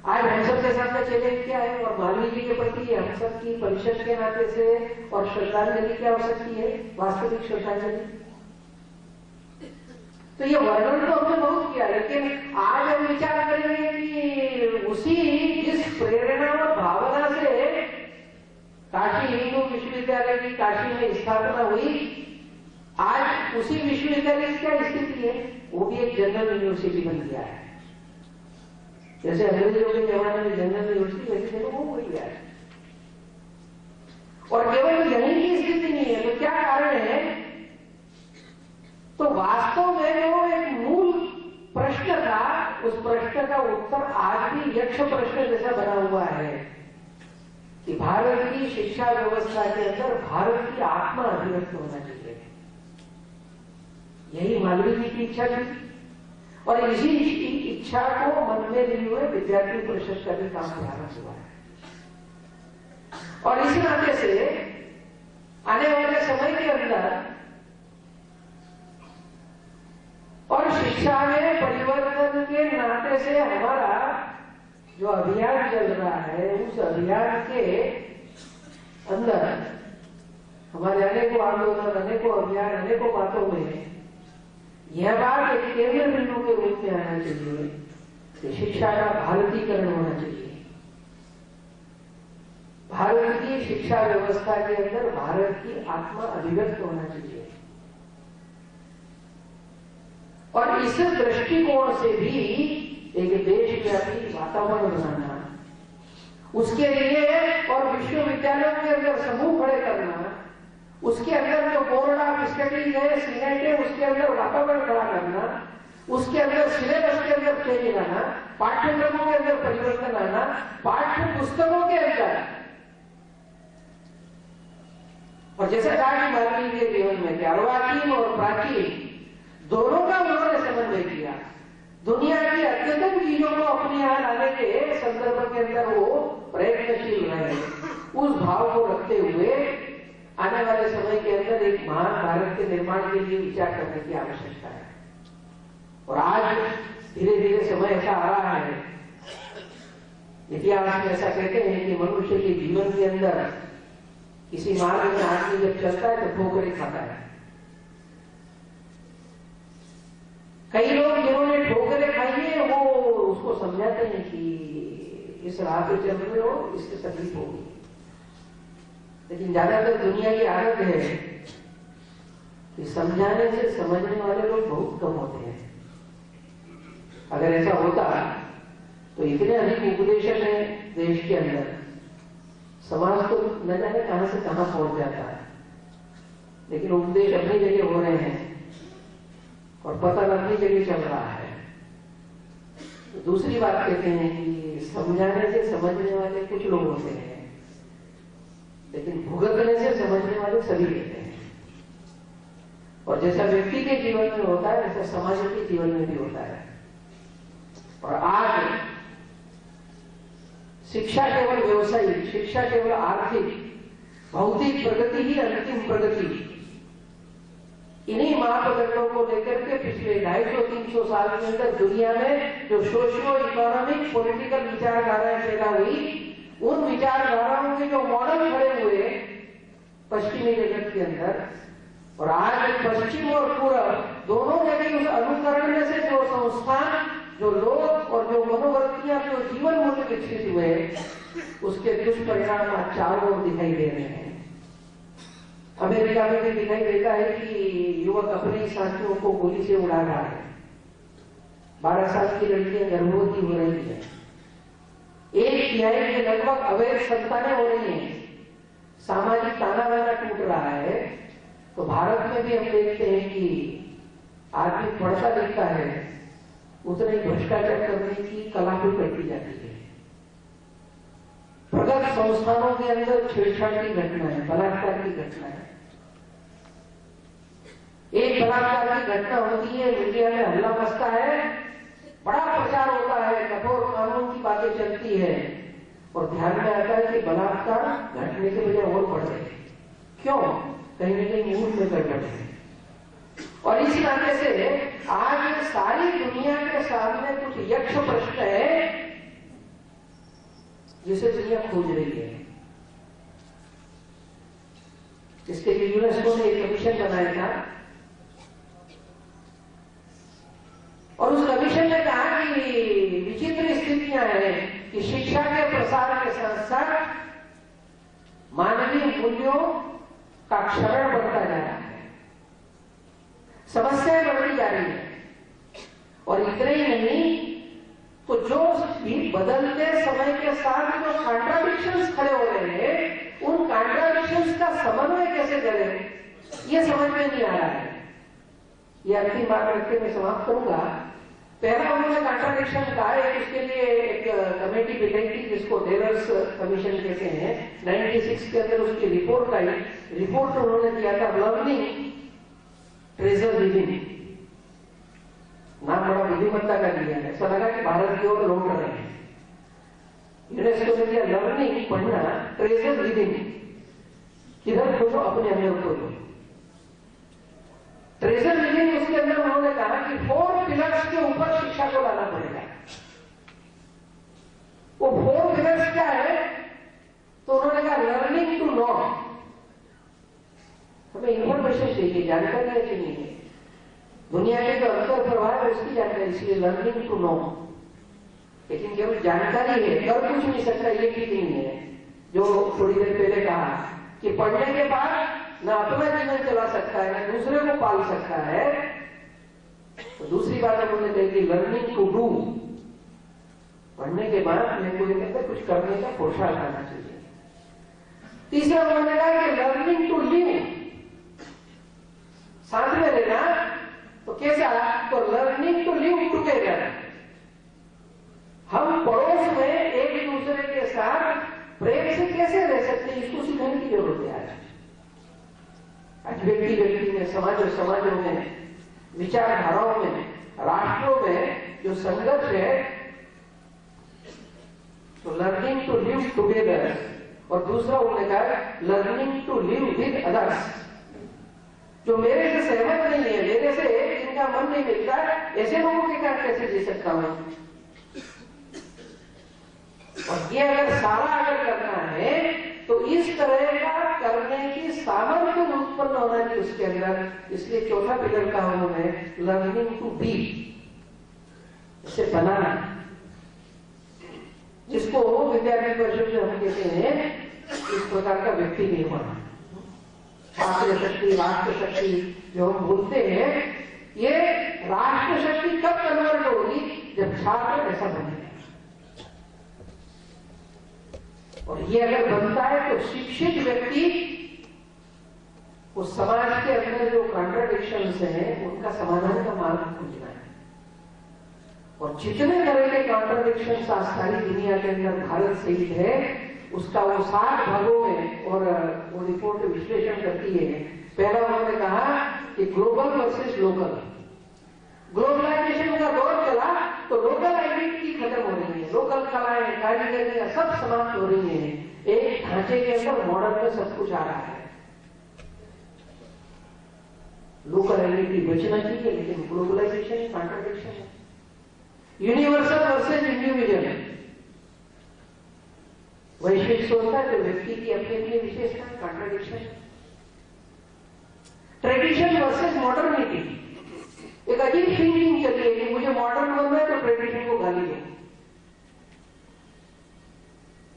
आज हम सब के सामने चैलेंज क्या है, और मालवीय जी के प्रति हम सब की परिषद के नाते से और श्रद्धांजलि क्या हो सकती है, वास्तविक श्रद्धांजलि। तो ये वर्णन तो हमने बहुत किया, लेकिन आज हम विचार करेंगे कि उसी जिस प्रेरणा और भावना से काशी हिंदू विश्वविद्यालय विश्वविद्यालय की काशी में स्थापना हुई, आज उसी विश्वविद्यालय की क्या स्थिति है? वो भी एक जनरल यूनिवर्सिटी बन गया है। जैसे अंग्रेजों के जमाने में जनरल यूनिवर्सिटी वैसे जगह वो हुई है। और केवल यही की स्थिति नहीं है, तो क्या कारण है? तो वास्तव में जो एक मूल प्रश्न था, उस प्रश्न का उत्तर आज भी यक्ष प्रश्न जैसा बना हुआ है कि भारत की शिक्षा व्यवस्था के अंदर भारत की आत्मा अभिव्यक्त होना चाहिए। यही मालवीय जी की इच्छा थी, और इसी इच्छा को मन में लिए हुए विद्यार्थी परिषद का भी काम प्रारंभ हुआ है। और इस नाते से आने वाले समय के अंदर और शिक्षा में परिवर्तन के नाते से हमारा जो अभियान चल रहा है, उस अभियान के अंदर हमारे अनेकों आंदोलन, अनेकों अभियान, अनेकों बातों में यह बात एक केंद्र बिंदु के रूप में आना चाहिए कि शिक्षा का भारतीकरण होना चाहिए। भारत की शिक्षा व्यवस्था के अंदर भारत की आत्मा अभिव्यक्त होना चाहिए। और इस दृष्टिकोण से भी एक देशव्यापी वातावरण बनाना, उसके लिए और विश्वविद्यालयों के अंदर समूह खड़े करना, उसके अंदर जो बोर्ड ऑफ स्टडीज है, सीनेट है, उसके अंदर वातावरण खड़ा करना, उसके अंदर सिलेबस के अंदर चेंज लाना, पाठ्यक्रमों के अंदर परिवर्तन आना, पाठ्य पुस्तकों के अंदर। और जैसा कहा कि मालवीय के जीवन में कि अर्वाचीन और प्राचीन दोनों का उन्होंने समन्वय किया। दुनिया की अद्यतन चीजों को अपने यहां लाने के संदर्भ के अंदर वो प्रयत्नशील रहे। उस भाव को रखते हुए आने वाले समय के अंदर एक महान भारत के निर्माण के लिए विचार करने की आवश्यकता है। और आज धीरे धीरे समय ऐसा आ रहा है, इतिहास में ऐसा कहते हैं कि मनुष्य के जीवन के अंदर किसी मार्ग में आदमी जब चलता है तो ठोकरें खाता है। कई लोग जिन्होंने ठोकरें खाई है वो उसको समझाते हैं कि इस राह पे चल रहे हो, इससे तकलीफ होगी। लेकिन ज्यादातर दुनिया की आदत है कि समझाने से समझने वाले लोग बहुत कम होते हैं। अगर ऐसा होता तो इतने अधिक उपदेशक हैं देश के अंदर, समाज तो न जाने कहां से कहां पहुंच जाता है। लेकिन उपदेश अपनी जगह हो रहे हैं और पता अपनी जगह चल रहा है। तो दूसरी बात कहते हैं कि समझाने से समझने वाले कुछ लोग होते हैं, लेकिन भुगतने से समझने वाले सभी रहते हैं। और जैसा व्यक्ति के जीवन में होता है वैसा समाज के जीवन में भी होता है। और आज शिक्षा केवल व्यवसायिक, शिक्षा केवल आर्थिक, भौतिक प्रगति ही अंतिम प्रगति, इन्हीं मापदंडों को लेकर के पिछले 250-300 साल के अंदर दुनिया में जो सोशियो इकोनॉमिक पॉलिटिकल विचारधाराएं पैदा हुई, उन विचारधाराओं के जो मॉडल खड़े हुए पश्चिमी जगत के अंदर, और आज पश्चिम और पूर्व दोनों जगह उस अनुकरण में से जो संस्थान, जो लोग और जो मनोवृत्तियां, जो जीवन मूल्य विकसित हुए, उसके दुष्परिणाम आज चारों ओर दिखाई दे रहे हैं। अमेरिका में भी दिखाई देता है कि युवक अपने साथियों को गोली से उड़ा रहा है, 12 साल की लड़कियां गर्भवती हो रही है, 1/3 के लगभग अवैध संतानें हो रही हैं, सामाजिक ताना बाना टूट रहा है। तो भारत में भी हम देखते हैं कि आदमी पढ़ता लिखता है, उतने ही भ्रष्टाचार करने की कला भी करती जाती है। प्रगत संस्थानों के अंदर छेड़छाड़ की घटना है, बलात्कार की घटना है। एक बलात्कार की घटना होती है, मीडिया में हल्ला मचता है, बड़ा प्रचार होता है, कठोर कानून की बातें चलती है, और ध्यान में आता है कि बलात्कार घटने के बजाय और बढ़ रहे। क्यों? कहीं न कहीं मूल में गड़बड़ है। और इस नाते से आज सारी दुनिया के सामने कुछ यक्ष प्रश्न है जिसे दुनिया खोज रही है। इसके लिए यूनेस्को ने एक कमीशन बनाया था, और उस कमीशन ने कहा कि विचित्र स्थितियां हैं कि शिक्षा के प्रसार के साथ साथ मानवीय मूल्यों का क्षरण बढ़ता जा रहा है, समस्याएं बढ़ती जा रही है। और इतना ही नहीं, तो जो भी बदलते समय के साथ जो कॉन्ट्राडिक्शंस खड़े हो रहे हैं, उन कॉन्ट्राडिक्शंस का समन्वय कैसे करें, ये समझ में नहीं आ रहा है। ये अंतिम बात रख के मैं समाप्त करूंगा। पहला उन्होंने कॉन्ट्राडिक्शन कहा है, उसके लिए एक कमेटी बिठाई थी जिसको टेलर्स कमीशन कहते हैं। 96 के अंदर उसकी रिपोर्ट आई। रिपोर्ट उन्होंने दिया था लर्निंग ट्रेजर लिविंग, नाम बड़ा बुद्धिमत्ता का दिया है, ऐसा लगा कि भारत की ओर लौट रहे हैं। यूनेस्को ने दिया लर्निंग पढ़ना ट्रेजर लिविंग, किधर खोजो अपने अंदर खोजो। ट्रेजर लिविंग उसके अंदर उन्होंने कहा कि 4 पिलर्स के ऊपर शिक्षा को लाना पड़ेगा। वो 4 पिलर्स क्या है, तो उन्होंने कहा लर्निंग टू नो, हमें इंफॉर्मेशन चाहिए, जानकारी चाहिए, दुनिया के जो अंतर प्रभाव है उसकी जानकारी, इसलिए लर्निंग टू नो। लेकिन केवल जानकारी है, कर कुछ नहीं सकता, ये ठीक नहीं है। जो थोड़ी देर पहले कहा कि पढ़ने के बाद ना अपना जीवन चला सकता है, ना दूसरे को पाल सकता है। तो दूसरी बात उन्होंने कही कि लर्निंग टू डू, पढ़ने के बाद मेरे को कहते कुछ करने का पुरुषार्थ आना चाहिए। तीसरा उन्होंने कहा कि लर्निंग टू लिव, साथ में लेना, तो कैसा, तो लर्निंग टू लिव टुगेदर, हम पड़ोस में एक दूसरे के साथ प्रेम से कैसे रह सकते हैं, इसको सीखने की जरूरत है। आज व्यक्ति व्यक्ति में, समाजों में, विचारधाराओं में, राष्ट्रों में जो संघर्ष है, तो लर्निंग टू लिव टुगेदर, और दूसरा उन्होंने कहा learning to live with others, जो मेरे से सहमत नहीं है, मेरे से जिनका मन नहीं मिलता, ऐसे लोगों के साथ कैसे जी सकता हूं। और ये अगर सारा अगर करना है, तो इस तरह का करने की सामर्थ्य उत्पन्न होना चाहिए उसके अंदर। इसलिए चौथा पिलर का उन्होंने लर्निंग टू बी, इसे बनाना, जिसको विद्यार्थी परिषद में हम कहते हैं इस प्रकार का व्यक्ति निर्माण, छात्र शक्ति, राष्ट्र शक्ति जो हम बोलते हैं, ये राष्ट्र शक्ति कब कन्वर्ट होगी, जब छात्र ऐसा बनेगा। और ये अगर बनता है तो शिक्षित व्यक्ति उस समाज के अंदर जो कॉन्ट्राडिक्शंस हैं उनका समाधान का मार्ग खोजना है। और जितने तरह के कॉन्ट्राडिक्शंस आज सारी दुनिया के अंदर भारत सहित है, उसका वो 7 भागों में, और वो रिपोर्ट विश्लेषण करती है। पहला उन्होंने कहा कि ग्लोबल वर्सेस लोकल, ग्लोबलाइजेशन का दौर चला तो लोकल आइडेंटिटी खत्म हो रही है, लोकल कलाएं, कारीगरियां सब समाप्त हो रही हैं, एक ढांचे के अंदर मॉडर्न में सब कुछ आ रहा है। लोकल आइडेंटिटी बचना चाहिए, लेकिन ग्लोबलाइजेशन कॉन्ट्राडिक्शन है। यूनिवर्सल वर्सेज इंडिविजुअल, वैश्विक सोचता जो व्यक्ति की अपनी अपनी विशेषता, कॉन्ट्राडिक्शन। ट्रेडिशन वर्सेज मॉडर्निटी, एक अजीब थिंकिंग चली है कि मुझे मॉडर्न बनना है तो ट्रेडिशन को गाली दो।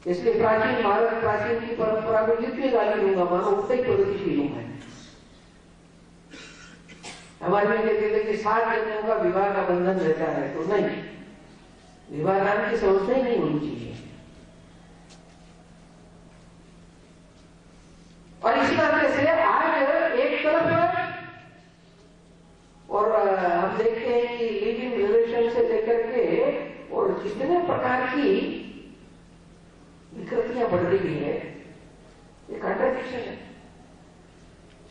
इसलिए प्राचीन भारत, प्राचीन की परंपरा को जितनी गाली दूंगा, मानो उतना ही प्रगतिशील हूं मैं। हमारे में कहते थे कि 7 जन्मों का विवाह का बंधन रहता है, तो नहीं, विवाह नाम की समस्या ही नहीं होनी चाहिए। और इस नाते से आज एक तरफ, और हम देखते हैं कि लिविंग रिलेशन से लेकर के और जितने प्रकार की विकृतियां बढ़ रही है, ये कॉन्ट्राडिक्शन है।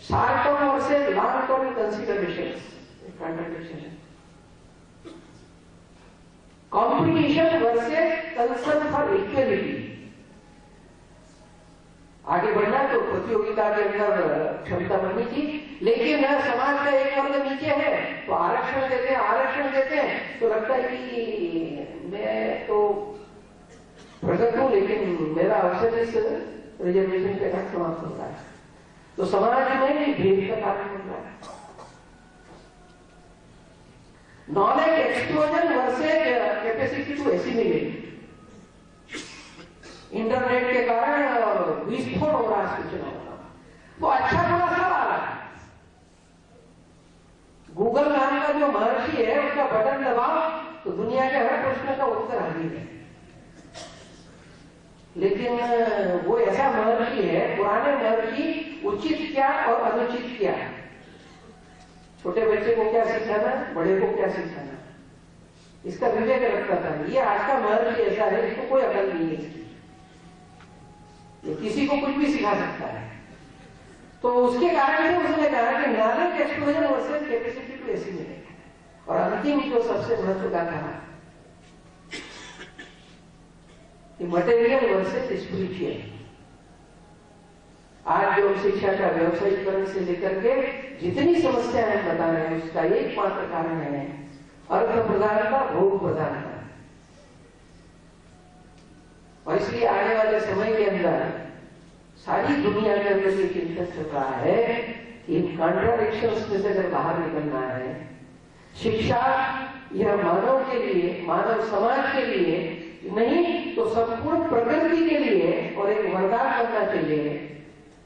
Short term versus long term considerations, contradiction है। Competition versus concern for equality, आगे बढ़ना तो प्रतियोगिता के अंदर क्षमता बननी चाहिए, लेकिन समाज का एक वर्ग नीचे है तो आरक्षण देते हैं तो लगता है कि मैं तो प्रगत हूं, लेकिन मेरा अवसर इस रिजर्वेशन के साथ समाप्त होता है। तो समाज में भेद का कारण बन रहा है। Knowledge explosion versus capacity to assimilate, internet के कारण विस्फोट हो रहा है सूचनाओं का। वो अच्छा गूगल नाम का जो महर्षि है उसका बटन दबाओ तो दुनिया के हर प्रश्न का उत्तर हाजिर है। लेकिन वो ऐसा महर्षि है, पुराने महर्षि उचित क्या और अनुचित क्या, छोटे बच्चे को क्या सिखाना, बड़े को क्या सिखाना, इसका विवेक रखता था। ये आज का महर्षि ऐसा है जिसको कोई अकल नहीं है इसकी, ये किसी को कुछ भी सिखा सकता है। तो उसके कारण से उसने कहा कि knowledge explosion versus capacity to assimilate, और अंतिम जो सबसे महत्व का था कि मटेरियल वर्सेस स्पिरिचुअल। आज जो शिक्षा का व्यवसायीकरण से लेकर के जितनी समस्या हम बता रहे हैं उसका एकमात्र कारण है अर्थ प्रधानता, भोग प्रधानता। और इसलिए आने वाले समय के अंदर सारी दुनिया के अंदर ये चिंतन चल रहा है कि इन कॉन्ट्राडिक्शंस में से अगर बाहर निकलना है, शिक्षा यह मानव के लिए, मानव समाज के लिए नहीं तो संपूर्ण प्रकृति के लिए और एक वरदान बनना चाहिए,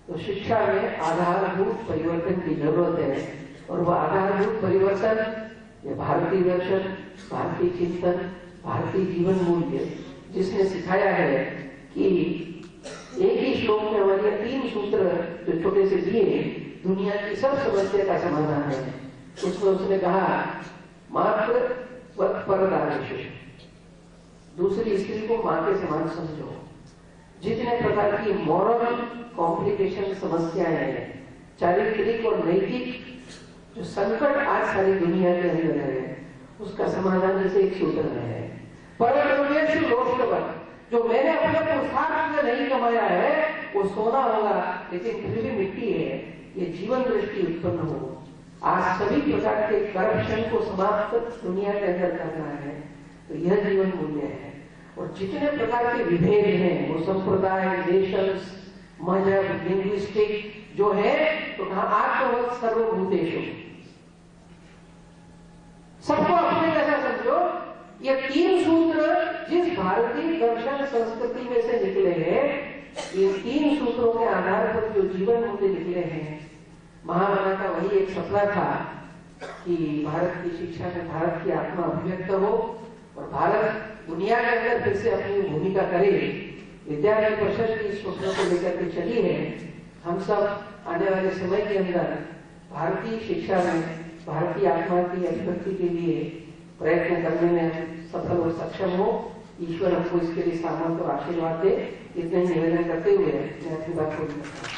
तो शिक्षा में आधारभूत परिवर्तन की जरूरत है। और वह आधारभूत परिवर्तन ये भारतीय दर्शन, भारतीय चिंतन, भारतीय जीवन मूल्य जिसने सिखाया है कि एक ही श्लोक में हमारे 3 सूत्र जो छोटे से दिए दुनिया की सब समस्या का समाधान है। उसमें उसने कहा मात्र परदारेश, दूसरी स्त्री को मां के समान समझो। जितने प्रकार की मॉरल कॉम्प्लिकेशन समस्याएं हैं, चारित्रिक और नैतिक जो संकट आज सारी दुनिया के अंदर है, उसका समाधान जैसे एक सूत्र में है, परद्रव्येषु लोष्टवत्, जो मैंने अपने पुरुषार्थ से नहीं कमाया है वो सोना होगा लेकिन फिर भी मिट्टी है, ये जीवन दृष्टि उत्पन्न हो। आज सभी प्रकार के करप्शन को समाप्त दुनिया के अंदर करना है, तो यह जीवन मूल्य है। और जितने प्रकार के विभेद हैं वो संप्रदाय, नेशंस, मजहब, लिंग्विस्टिक जो है, तो कहा आत्मवत् सर्वभूतेषु, सबको अपने जैसा समझो। ये 3 सूत्र जिस भारतीय दर्शन संस्कृति में से निकले हैं, ये 3 सूत्रों के आधार पर जो जीवन मूल्य निकले हैं, महामना का वही एक सपना था कि भारत की शिक्षा में भारत की आत्मा अभिव्यक्त हो और भारत दुनिया के अंदर फिर से अपनी भूमिका करे। विद्या की परिषद की स्वप्नों को लेकर के चली है। हम सब आने वाले समय के अंदर भारतीय शिक्षा में भारतीय आत्मा की अभिव्यक्ति के लिए प्रयत्न करने में सफल और सक्षम हो। ईश्वर हमको इसके लिए सामर्थ्य और आशीर्वाद दे। इतने निवेदन करते हुए मैं अपनी बात पूरी करता हूँ।